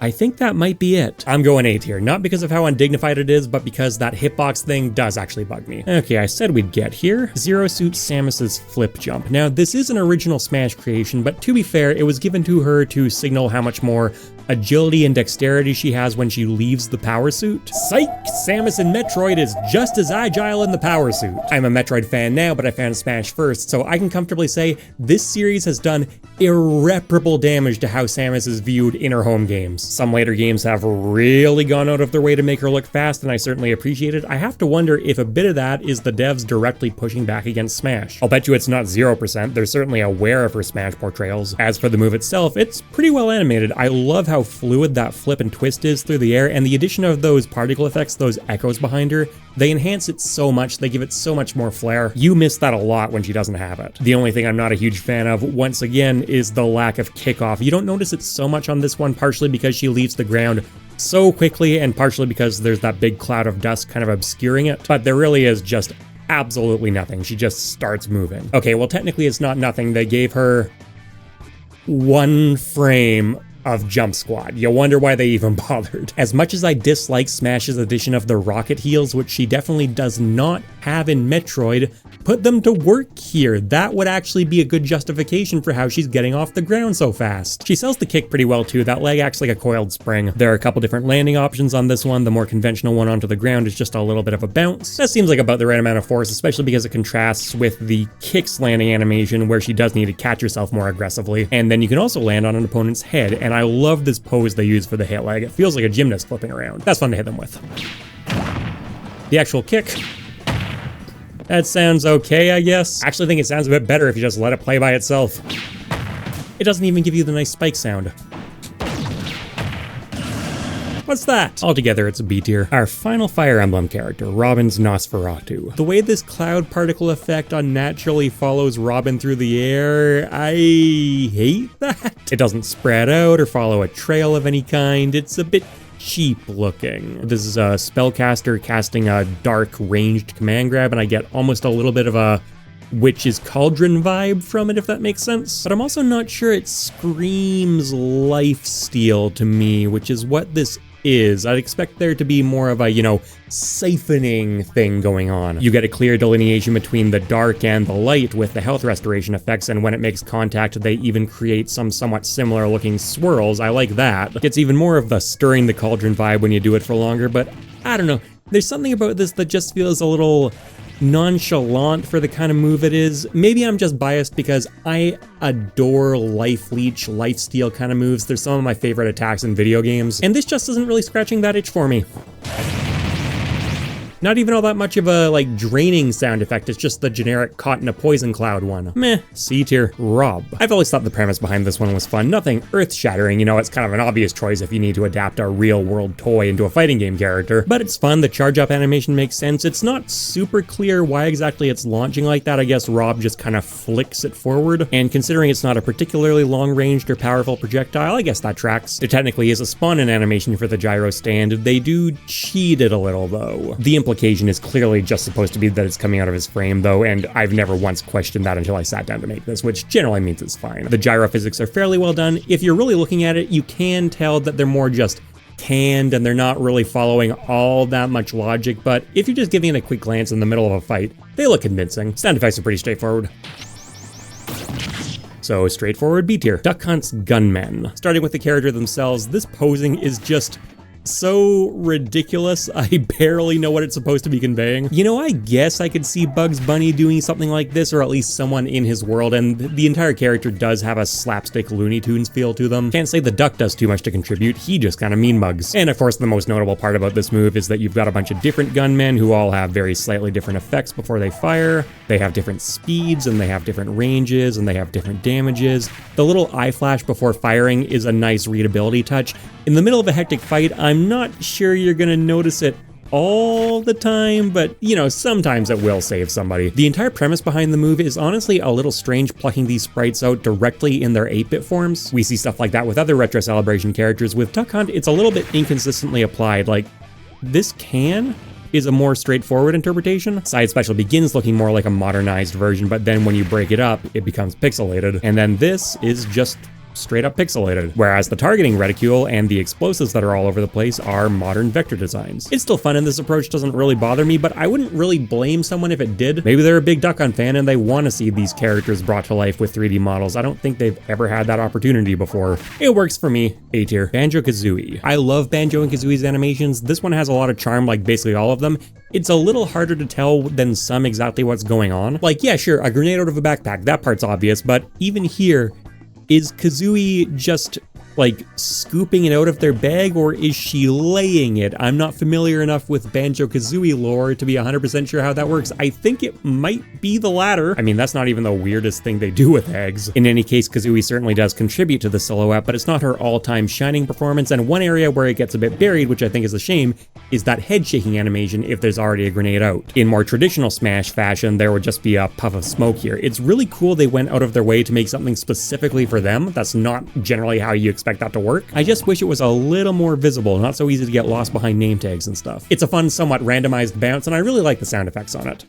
I think that might be it. I'm going A tier, not because of how undignified it is, but because that hitbox thing does actually bug me. Okay, I said we'd get here. Zero Suit Samus's flip jump. Now, this is an original Smash creation, but to be fair, it was given to her to signal how much more agility and dexterity she has when she leaves the power suit. Psych! Samus in Metroid is just as agile in the power suit. I'm a Metroid fan now, but I found Smash first, so I can comfortably say this series has done irreparable damage to how Samus is viewed in her home games. Some later games have really gone out of their way to make her look fast, and I certainly appreciate it. I have to wonder if a bit of that is the devs directly pushing back against Smash. I'll bet you it's not 0%, they're certainly aware of her Smash portrayals. As for the move itself, it's pretty well animated. I love how fluid that flip and twist is through the air, and the addition of those particle effects, those echoes behind her, they enhance it so much, they give it so much more flair. You miss that a lot when she doesn't have it. The only thing I'm not a huge fan of, once again, is the lack of kickoff. You don't notice it so much on this one, partially because she leaves the ground so quickly, and partially because there's that big cloud of dust kind of obscuring it, but there really is just absolutely nothing. She just starts moving. Okay, well, technically it's not nothing. They gave her 1 frame of Jump Squad. You wonder why they even bothered. As much as I dislike Smash's addition of the rocket heels, which she definitely does not have in Metroid, put them to work here. That would actually be a good justification for how she's getting off the ground so fast. She sells the kick pretty well too. That leg acts like a coiled spring. There are a couple different landing options on this one. The more conventional one onto the ground is just a little bit of a bounce. That seems like about the right amount of force, especially because it contrasts with the kicks landing animation where she does need to catch herself more aggressively. And then you can also land on an opponent's head, and I love this pose they use for the hit leg. It feels like a gymnast flipping around. That's fun to hit them with. The actual kick, that sounds okay, I guess. I actually think it sounds a bit better if you just let it play by itself. It doesn't even give you the nice spike sound. What's that? Altogether, it's a B tier. Our final Fire Emblem character, Robin's Nosferatu. The way this cloud particle effect unnaturally follows Robin through the air, I hate that. It doesn't spread out or follow a trail of any kind. It's a bit cheap looking. This is a spellcaster casting a dark ranged command grab, and I get almost a little bit of a Witch's Cauldron vibe from it, if that makes sense. But I'm also not sure it screams lifesteal to me, which is what this is. I'd expect there to be more of a, siphoning thing going on. You get a clear delineation between the dark and the light with the health restoration effects, and when it makes contact, they even create some somewhat similar looking swirls. I like that. It's even more of the stirring the cauldron vibe when you do it for longer, but I don't know. There's something about this that just feels a little nonchalant for the kind of move it is. Maybe I'm just biased because I adore Life Leech, Life Steal kind of moves. They're some of my favorite attacks in video games, and this just isn't really scratching that itch for me. Not even all that much of a, like, draining sound effect, it's just the generic caught in a poison cloud one. Meh, C tier. Rob. I've always thought the premise behind this one was fun. Nothing earth-shattering, you know, it's kind of an obvious choice if you need to adapt a real-world toy into a fighting game character. But it's fun, the charge-up animation makes sense. It's not super clear why exactly it's launching like that. I guess Rob just kind of flicks it forward. And considering it's not a particularly long-ranged or powerful projectile, I guess that tracks. There technically is a spawn-in animation for the gyro stand. They do cheat it a little, though. The implication is clearly just supposed to be that it's coming out of his frame though, and I've never once questioned that until I sat down to make this, which generally means it's fine. The gyro physics are fairly well done. If you're really looking at it, you can tell that they're more just canned and they're not really following all that much logic, but if you're just giving it a quick glance in the middle of a fight, they look convincing. Sound effects are pretty straightforward. So straightforward B tier. Duck Hunt's Gunmen. Starting with the character themselves, this posing is just so ridiculous, I barely know what it's supposed to be conveying. You know, I guess I could see Bugs Bunny doing something like this, or at least someone in his world, and the entire character does have a slapstick Looney Tunes feel to them. Can't say the duck does too much to contribute, he just kind of mean mugs. And of course, the most notable part about this move is that you've got a bunch of different gunmen who all have very slightly different effects before they fire. They have different speeds, and they have different ranges, and they have different damages. The little eye flash before firing is a nice readability touch. In the middle of a hectic fight, I'm not sure you're gonna notice it all the time, but you know, sometimes it will save somebody. The entire premise behind the move is honestly a little strange, plucking these sprites out directly in their 8-bit forms. We see stuff like that with other Retro Celebration characters. With Duck Hunt, it's a little bit inconsistently applied. Like, this is a more straightforward interpretation. Side Special begins looking more like a modernized version, but then when you break it up, it becomes pixelated. And then this is just straight up pixelated, whereas the targeting reticule and the explosives that are all over the place are modern vector designs. It's still fun and this approach doesn't really bother me, but I wouldn't really blame someone if it did. Maybe they're a big Duck Hunt fan and they want to see these characters brought to life with 3D models. I don't think they've ever had that opportunity before. It works for me. A tier. Banjo-Kazooie. I love Banjo and Kazooie's animations. This one has a lot of charm, like basically all of them. It's a little harder to tell than some exactly what's going on. Like, yeah, sure, a grenade out of a backpack, that part's obvious, but even here, is Kazooie just, like, scooping it out of their bag, or is she laying it? I'm not familiar enough with Banjo-Kazooie lore to be 100% sure how that works. I think it might be the latter. I mean, that's not even the weirdest thing they do with eggs. In any case, Kazooie certainly does contribute to the silhouette, but it's not her all-time shining performance, and one area where it gets a bit buried, which I think is a shame, is that head-shaking animation if there's already a grenade out. In more traditional Smash fashion, there would just be a puff of smoke here. It's really cool they went out of their way to make something specifically for them. That's not generally how you expect that to work. I just wish it was a little more visible, not so easy to get lost behind name tags and stuff. It's a fun, somewhat randomized bounce, and I really like the sound effects on it.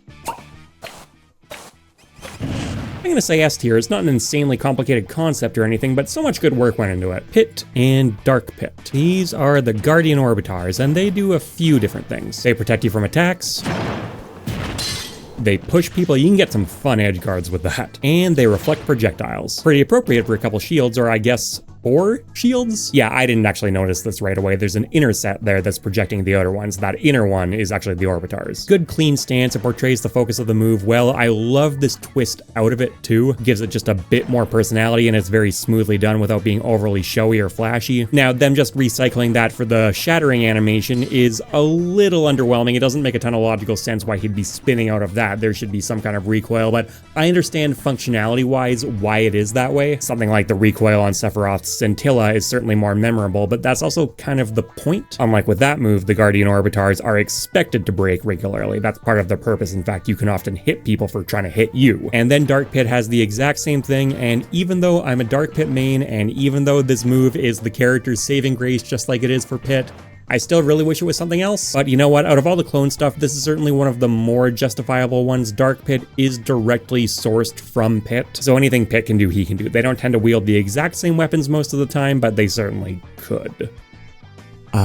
I'm gonna say S tier. It's not an insanely complicated concept or anything, but so much good work went into it. Pit and Dark Pit. These are the Guardian Orbitars, and they do a few different things. They protect you from attacks. They push people. You can get some fun edge guards with that. And they reflect projectiles. Pretty appropriate for a couple shields, or I guess 4 shields? Yeah, I didn't actually notice this right away. There's an inner set there that's projecting the outer ones. That inner one is actually the Orbitars. Good clean stance. It portrays the focus of the move well. I love this twist out of it too. Gives it just a bit more personality, and it's very smoothly done without being overly showy or flashy. Now, them just recycling that for the shattering animation is a little underwhelming. It doesn't make a ton of logical sense why he'd be spinning out of that. There should be some kind of recoil, but I understand functionality-wise why it is that way. Something like the recoil on Sephiroth's Scintilla is certainly more memorable, but that's also kind of the point. Unlike with that move, the Guardian Orbitars are expected to break regularly. That's part of their purpose. In fact, you can often hit people for trying to hit you. And then Dark Pit has the exact same thing, and even though I'm a Dark Pit main, and even though this move is the character's saving grace just like it is for Pit, I still really wish it was something else. But you know what? Out of all the clone stuff, this is certainly one of the more justifiable ones. Dark Pit is directly sourced from Pit, so anything Pit can do, he can do. They don't tend to wield the exact same weapons most of the time, but they certainly could.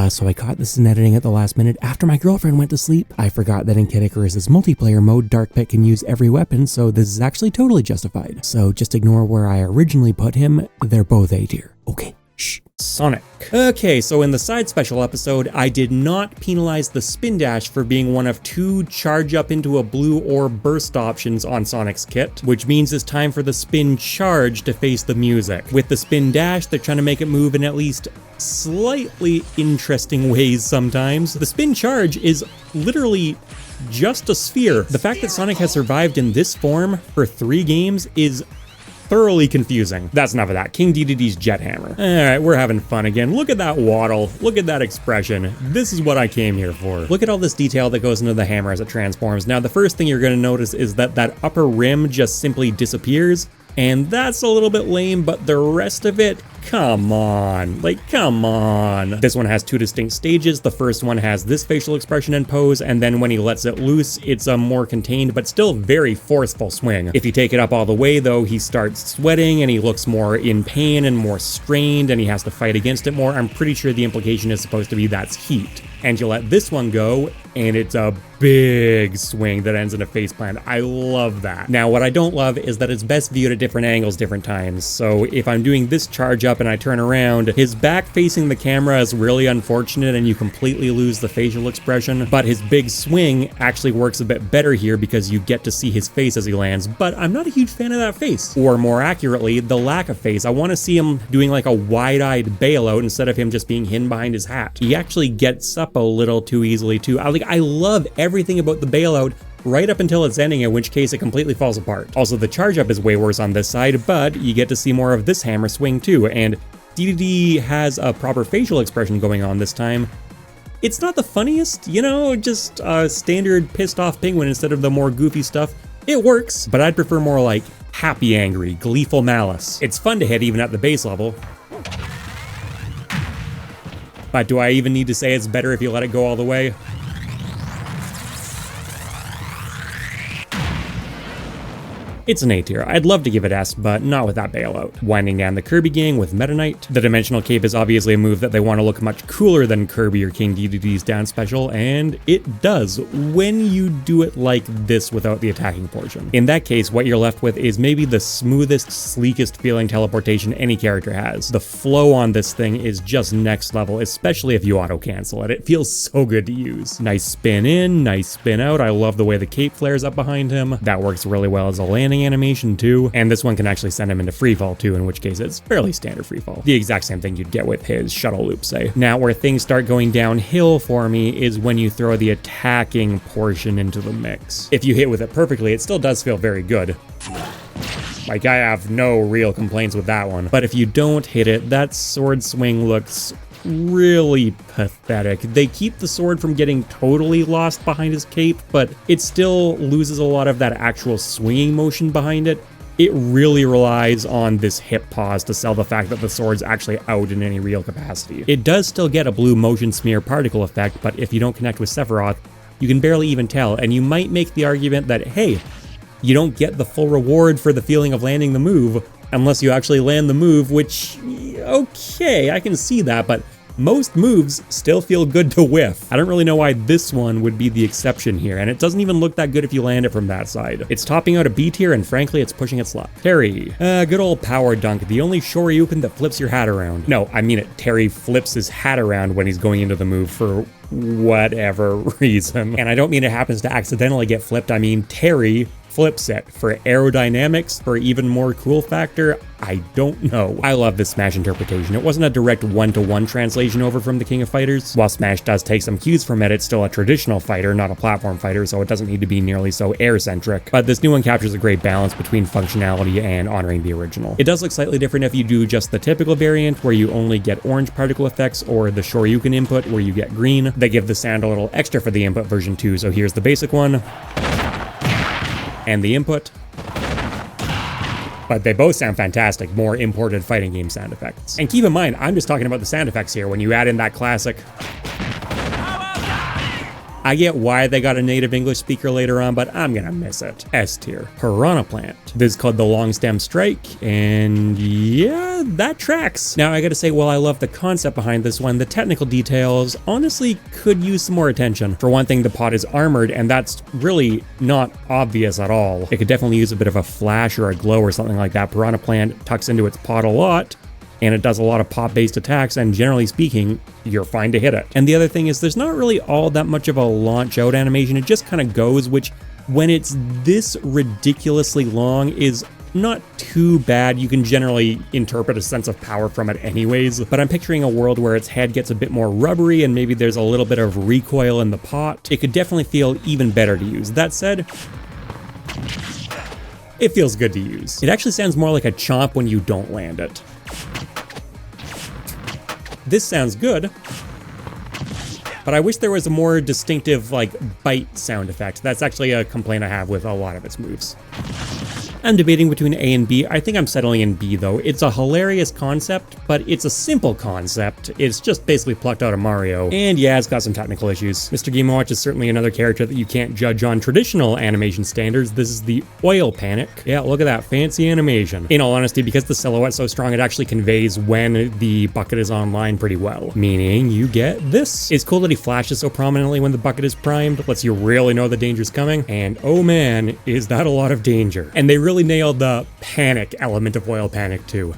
So I caught this in editing at the last minute after my girlfriend went to sleep. I forgot that in Kid Icarus's multiplayer mode, Dark Pit can use every weapon, so this is actually totally justified. So just ignore where I originally put him. They're both A tier. Okay. Shh, Sonic. Okay, so in the side special episode, I did not penalize the spin dash for being one of 2 charge up into a blue orb burst options on Sonic's kit, which means it's time for the spin charge to face the music. With the spin dash, they're trying to make it move in at least slightly interesting ways sometimes. The spin charge is literally just a sphere. The fact that Sonic has survived in this form for 3 games is thoroughly confusing. That's enough of that. King Dedede's Jet Hammer. Alright, we're having fun again. Look at that waddle. Look at that expression. This is what I came here for. Look at all this detail that goes into the hammer as it transforms. Now, the first thing you're going to notice is that that upper rim just simply disappears. And that's a little bit lame, but the rest of it, come on. Like, come on. This one has 2 distinct stages. The first one has this facial expression and pose, and then when he lets it loose, it's a more contained, but still very forceful swing. If you take it up all the way, though, he starts sweating, and he looks more in pain and more strained, and he has to fight against it more. I'm pretty sure the implication is supposed to be that's heat. And you let this one go, and it's a big swing that ends in a faceplant. I love that. Now, what I don't love is that it's best viewed at different angles, different times. So if I'm doing this charge up and I turn around, his back facing the camera is really unfortunate and you completely lose the facial expression, but his big swing actually works a bit better here because you get to see his face as he lands, but I'm not a huge fan of that face. Or more accurately, the lack of face. I want to see him doing like a wide-eyed bailout instead of him just being hidden behind his hat. He actually gets up a little too easily too. I love everything about the bailout right up until its ending, in which case it completely falls apart. Also, the charge up is way worse on this side, but you get to see more of this hammer swing too, and DDD has a proper facial expression going on this time. It's not the funniest, you know, just a standard pissed off penguin instead of the more goofy stuff. It works, but I'd prefer more like happy angry, gleeful malice. It's fun to hit even at the base level. But do I even need to say it's better if you let it go all the way? It's an A tier. I'd love to give it S, but not with that bailout. Winding down the Kirby gang with Meta Knight. The Dimensional Cape is obviously a move that they want to look much cooler than Kirby or King Dedede's down special, and it does when you do it like this without the attacking portion. In that case, what you're left with is maybe the smoothest, sleekest feeling teleportation any character has. The flow on this thing is just next level, especially if you auto-cancel it. It feels so good to use. Nice spin in, nice spin out. I love the way the cape flares up behind him. That works really well as a landing animation too, and this one can actually send him into freefall too, in which case it's fairly standard freefall. The exact same thing you'd get with his shuttle loop, say. Now, where things start going downhill for me is when you throw the attacking portion into the mix. If you hit with it perfectly, it still does feel very good. Like, I have no real complaints with that one. But if you don't hit it, that sword swing looks really pathetic. They keep the sword from getting totally lost behind his cape, but it still loses a lot of that actual swinging motion behind it. It really relies on this hip pause to sell the fact that the sword's actually out in any real capacity. It does still get a blue motion smear particle effect, but if you don't connect with Sephiroth, you can barely even tell, and you might make the argument that, hey, you don't get the full reward for the feeling of landing the move unless you actually land the move, which, okay, I can see that, but most moves still feel good to whiff. I don't really know why this one would be the exception here, and it doesn't even look that good if you land it from that side. It's topping out a B tier, and frankly, it's pushing its luck. Terry. Good old power dunk, the only Shoryuken that flips your hat around. No, I mean it. Terry flips his hat around when he's going into the move for whatever reason. And I don't mean it happens to accidentally get flipped, I mean Terry flips it. For aerodynamics, for even more cool factor, I don't know. I love this Smash interpretation. It wasn't a direct one-to-one translation over from the King of Fighters. While Smash does take some cues from it, it's still a traditional fighter, not a platform fighter, so it doesn't need to be nearly so air-centric. But this new one captures a great balance between functionality and honoring the original. It does look slightly different if you do just the typical variant, where you only get orange particle effects, or the Shoryuken input, where you get green. They give the sound a little extra for the input version too, so here's the basic one. And the input. But they both sound fantastic, more imported fighting game sound effects. And keep in mind, I'm just talking about the sound effects here. When you add in that classic, I get why they got a native English speaker later on, but I'm gonna miss it. S tier. Piranha Plant. This is called the Long Stem Strike, and yeah, that tracks. Now I gotta say, while I love the concept behind this one, the technical details honestly could use some more attention. For one thing, the pod is armored, and that's really not obvious at all. It could definitely use a bit of a flash or a glow or something like that. Piranha Plant tucks into its pod a lot, and it does a lot of pop-based attacks, and generally speaking, you're fine to hit it. And the other thing is there's not really all that much of a launch out animation. It just kind of goes, which when it's this ridiculously long is not too bad. You can generally interpret a sense of power from it anyways, but I'm picturing a world where its head gets a bit more rubbery and maybe there's a little bit of recoil in the pot. It could definitely feel even better to use. That said, it feels good to use. It actually sounds more like a chomp when you don't land it. This sounds good, but I wish there was a more distinctive, like, bite sound effect. That's actually a complaint I have with a lot of its moves. I'm debating between A and B. I think I'm settling in B though. It's a hilarious concept, but it's a simple concept. It's just basically plucked out of Mario. And yeah, it's got some technical issues. Mr. Game & Watch is certainly another character that you can't judge on traditional animation standards. This is the Oil Panic. Yeah, look at that fancy animation. In all honesty, because the silhouette's so strong, it actually conveys when the bucket is online pretty well. Meaning you get this. It's cool that he flashes so prominently when the bucket is primed. Lets you really know the danger's coming. And oh man, is that a lot of danger. And they really nailed the panic element of Oil Panic too.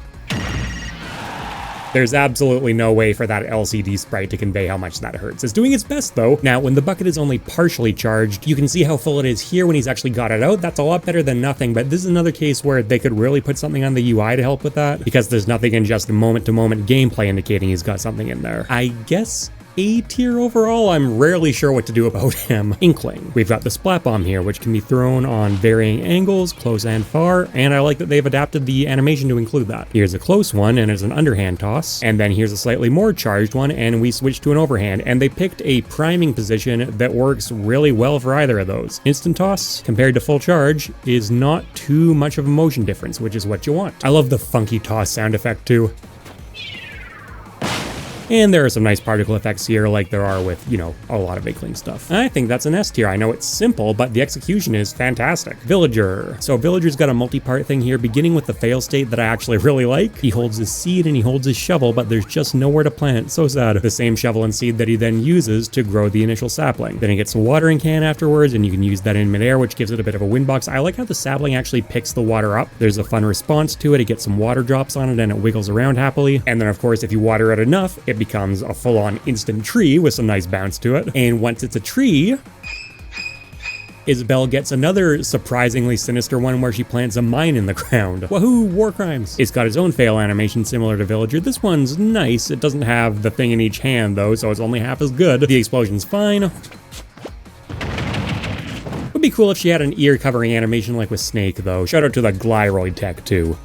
There's absolutely no way for that LCD sprite to convey how much that hurts. It's doing its best though. Now, when the bucket is only partially charged, you can see how full it is here when he's actually got it out. That's a lot better than nothing, but this is another case where they could really put something on the UI to help with that, because there's nothing in just the moment-to-moment gameplay indicating he's got something in there. I guess A tier overall. I'm rarely sure what to do about him. Inkling. We've got the Splat Bomb here, which can be thrown on varying angles, close and far, and I like that they've adapted the animation to include that. Here's a close one, and it's an underhand toss, and then here's a slightly more charged one, and we switch to an overhand, and they picked a priming position that works really well for either of those. Instant toss, compared to full charge, is not too much of a motion difference, which is what you want. I love the funky toss sound effect too. And there are some nice particle effects here like there are with, you know, a lot of Inkling stuff. I think that's an S tier. I know it's simple, but the execution is fantastic. Villager. So Villager's got a multi-part thing here, beginning with the fail state that I actually really like. He holds his seed and he holds his shovel, but there's just nowhere to plant. So sad. The same shovel and seed that he then uses to grow the initial sapling. Then he gets a watering can afterwards, and you can use that in midair, which gives it a bit of a wind box. I like how the sapling actually picks the water up. There's a fun response to it. It gets some water drops on it and it wiggles around happily. And then of course, if you water it enough, it becomes a full-on instant tree with some nice bounce to it. And once it's a tree, Isabelle gets another surprisingly sinister one where she plants a mine in the ground. Woohoo, war crimes. It's got its own fail animation similar to Villager. This one's nice. It doesn't have the thing in each hand though, so it's only half as good. The explosion's fine. Would be cool if she had an ear covering animation like with Snake though. Shout out to the Glyroid tech too.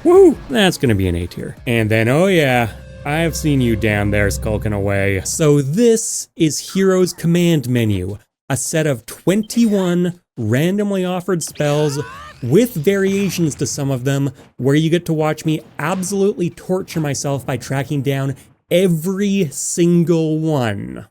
Woo! That's gonna be an A tier. And then, oh yeah, I've seen you down there skulking away. So this is Hero's Command Menu, a set of 21 randomly offered spells with variations to some of them, where you get to watch me absolutely torture myself by tracking down every single one.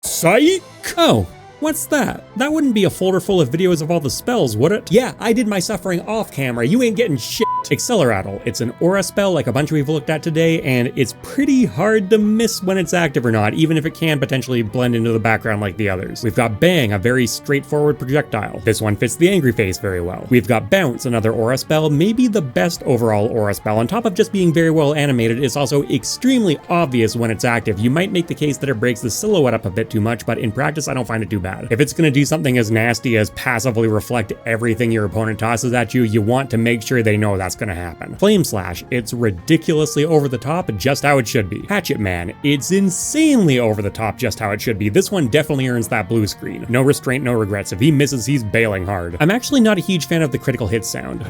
Psych! Oh, what's that? That wouldn't be a folder full of videos of all the spells, would it? Yeah, I did my suffering off camera. You ain't getting shit. Accelerattle. It's an aura spell like a bunch we've looked at today, and it's pretty hard to miss when it's active or not, even if it can potentially blend into the background like the others. We've got Bang, a very straightforward projectile. This one fits the angry face very well. We've got Bounce, another aura spell, maybe the best overall aura spell. On top of just being very well animated, it's also extremely obvious when it's active. You might make the case that it breaks the silhouette up a bit too much, but in practice I don't find it too bad. If it's gonna do something as nasty as passively reflect everything your opponent tosses at you, you want to make sure they know that's gonna happen. Flame Slash, it's ridiculously over the top, just how it should be. Hatchet Man, it's insanely over the top, just how it should be. This one definitely earns that blue screen. No restraint, no regrets. If he misses, he's bailing hard. I'm actually not a huge fan of the critical hit sound.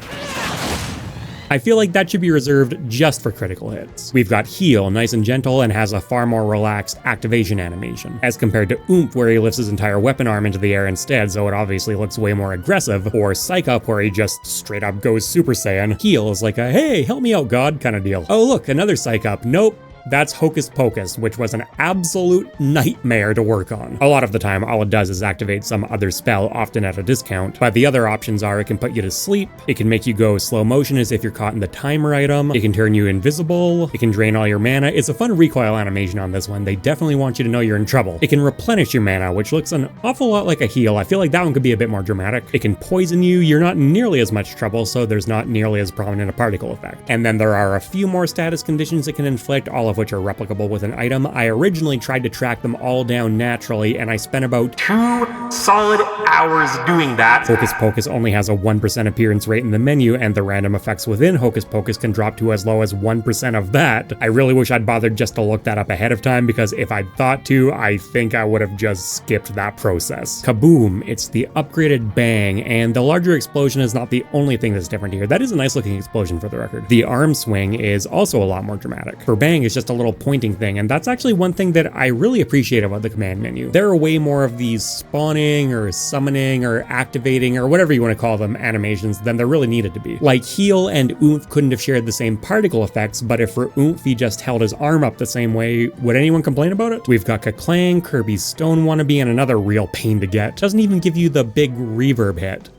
I feel like that should be reserved just for critical hits. We've got Heal, nice and gentle, and has a far more relaxed activation animation, as compared to Oomph, where he lifts his entire weapon arm into the air instead, so it obviously looks way more aggressive, or Psych Up, where he just straight up goes Super Saiyan. Heal is like a, hey, help me out, God, kind of deal. Oh look, another Psych Up. Nope. That's Hocus Pocus, which was an absolute nightmare to work on. A lot of the time, all it does is activate some other spell, often at a discount, but the other options are it can put you to sleep, it can make you go slow motion as if you're caught in the timer item, it can turn you invisible, it can drain all your mana. It's a fun recoil animation on this one. They definitely want you to know you're in trouble. It can replenish your mana, which looks an awful lot like a heal. I feel like that one could be a bit more dramatic. It can poison you, you're not in nearly as much trouble, so there's not nearly as prominent a particle effect. And then there are a few more status conditions it can inflict, all of which are replicable with an item. I originally tried to track them all down naturally, and I spent about 2 solid hours doing that. Hocus Pocus only has a 1% appearance rate in the menu, and the random effects within Hocus Pocus can drop to as low as 1% of that. I really wish I'd bothered just to look that up ahead of time, because if I'd thought to, I think I would have just skipped that process. Kaboom! It's the upgraded Bang, and the larger explosion is not the only thing that's different here. That is a nice looking explosion for the record. The arm swing is also a lot more dramatic. For Bang, it's just a little pointing thing, and that's actually one thing that I really appreciate about the command menu. There are way more of these spawning or summoning or activating or whatever you want to call them animations than there really needed to be. Like Heal and Oomph couldn't have shared the same particle effects, but if for Oomph he just held his arm up the same way, would anyone complain about it? We've got Kaklang, Kirby's Stone Wannabe, and another real pain to get. Doesn't even give you the big reverb hit.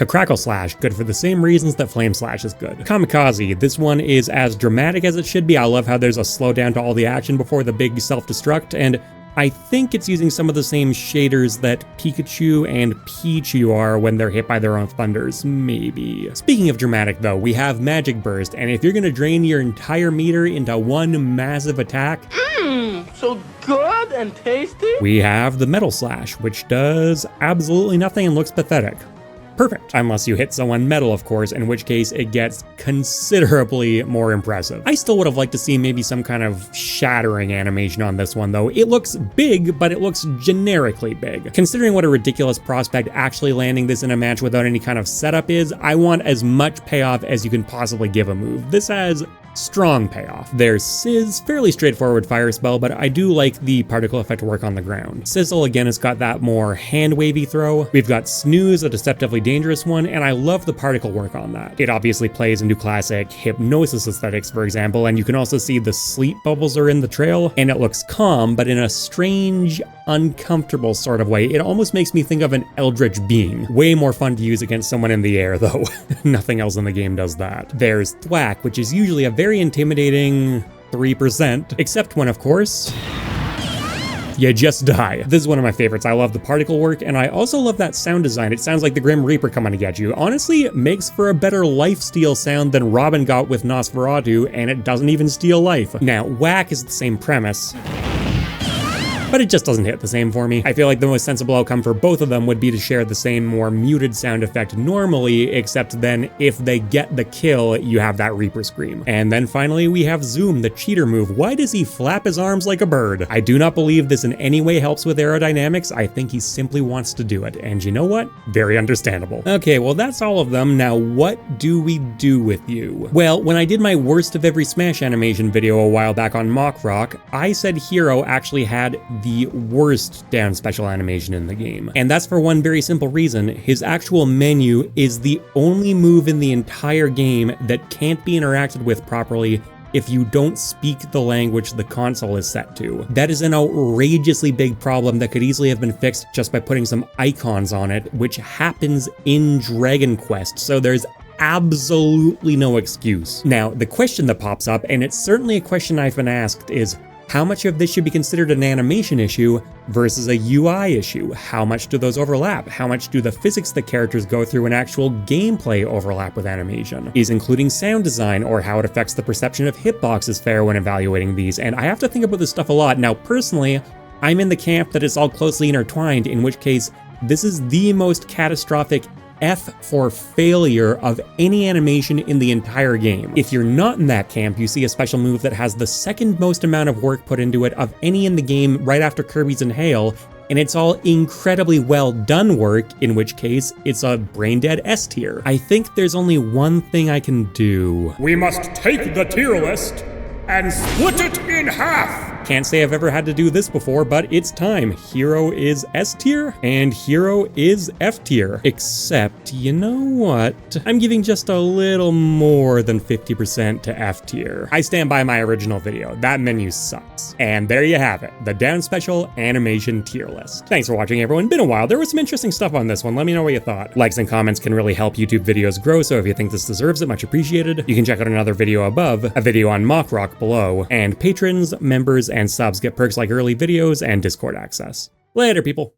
Crackle Slash, good for the same reasons that Flame Slash is good. Kamikaze, this one is as dramatic as it should be. I love how there's a slowdown to all the action before the big self-destruct, and I think it's using some of the same shaders that Pikachu and Pichu are when they're hit by their own thunders, maybe. Speaking of dramatic though, we have Magic Burst, and if you're gonna drain your entire meter into one massive attack, so good and tasty. We have the Metal Slash, which does absolutely nothing and looks pathetic. Perfect. Unless you hit someone metal, of course, in which case it gets considerably more impressive. I still would have liked to see maybe some kind of shattering animation on this one, though. It looks big, but it looks generically big. Considering what a ridiculous prospect actually landing this in a match without any kind of setup is, I want as much payoff as you can possibly give a move. This has strong payoff. There's Sizz, fairly straightforward fire spell, but I do like the particle effect work on the ground. Sizzle again has got that more hand-wavy throw. We've got Snooze, a deceptively dangerous one, and I love the particle work on that. It obviously plays into classic hypnosis aesthetics, for example, and you can also see the sleep bubbles are in the trail, and it looks calm, but in a strange, uncomfortable sort of way. It almost makes me think of an eldritch being. Way more fun to use against someone in the air, though. Nothing else in the game does that. There's Thwack, which is usually a very intimidating 3%, except when, of course, you just die. This is one of my favorites. I love the particle work, and I also love that sound design. It sounds like the Grim Reaper coming to get you. Honestly, it makes for a better lifesteal sound than Robin got with Nosferatu, and it doesn't even steal life. Now, Whack is the same premise, but it just doesn't hit the same for me. I feel like the most sensible outcome for both of them would be to share the same more muted sound effect normally, except then if they get the kill, you have that Reaper scream. And then finally we have Zoom, the cheater move. Why does he flap his arms like a bird? I do not believe this in any way helps with aerodynamics. I think he simply wants to do it. And you know what? Very understandable. Okay, well that's all of them. Now what do we do with you? Well, when I did my worst of every Smash animation video a while back on MockRock, I said Hero actually had the worst down special animation in the game. And that's for one very simple reason. His actual menu is the only move in the entire game that can't be interacted with properly if you don't speak the language the console is set to. That is an outrageously big problem that could easily have been fixed just by putting some icons on it, which happens in Dragon Quest, so there's absolutely no excuse. Now, the question that pops up, and it's certainly a question I've been asked, is how much of this should be considered an animation issue versus a UI issue? How much do those overlap? How much do the physics that characters go through in actual gameplay overlap with animation? Is including sound design or how it affects the perception of hitboxes fair when evaluating these? And I have to think about this stuff a lot. Now, personally, I'm in the camp that it's all closely intertwined, in which case, this is the most catastrophic F for failure of any animation in the entire game. If you're not in that camp, you see a special move that has the second most amount of work put into it of any in the game right after Kirby's Inhale, and it's all incredibly well done work, in which case it's a brain dead S tier. I think there's only one thing I can do. We must take the tier list and split it in half. Can't say I've ever had to do this before, but it's time. Hero is S tier and Hero is F tier. Except, you know what? I'm giving just a little more than 50% to F tier. I stand by my original video. That menu sucks. And there you have it, the Down Special animation tier list. Thanks for watching, everyone. Been a while. There was some interesting stuff on this one. Let me know what you thought. Likes and comments can really help YouTube videos grow, so if you think this deserves it, much appreciated. You can check out another video above, a video on MockRock below, and patrons, members, and subs get perks like early videos and Discord access. Later, people.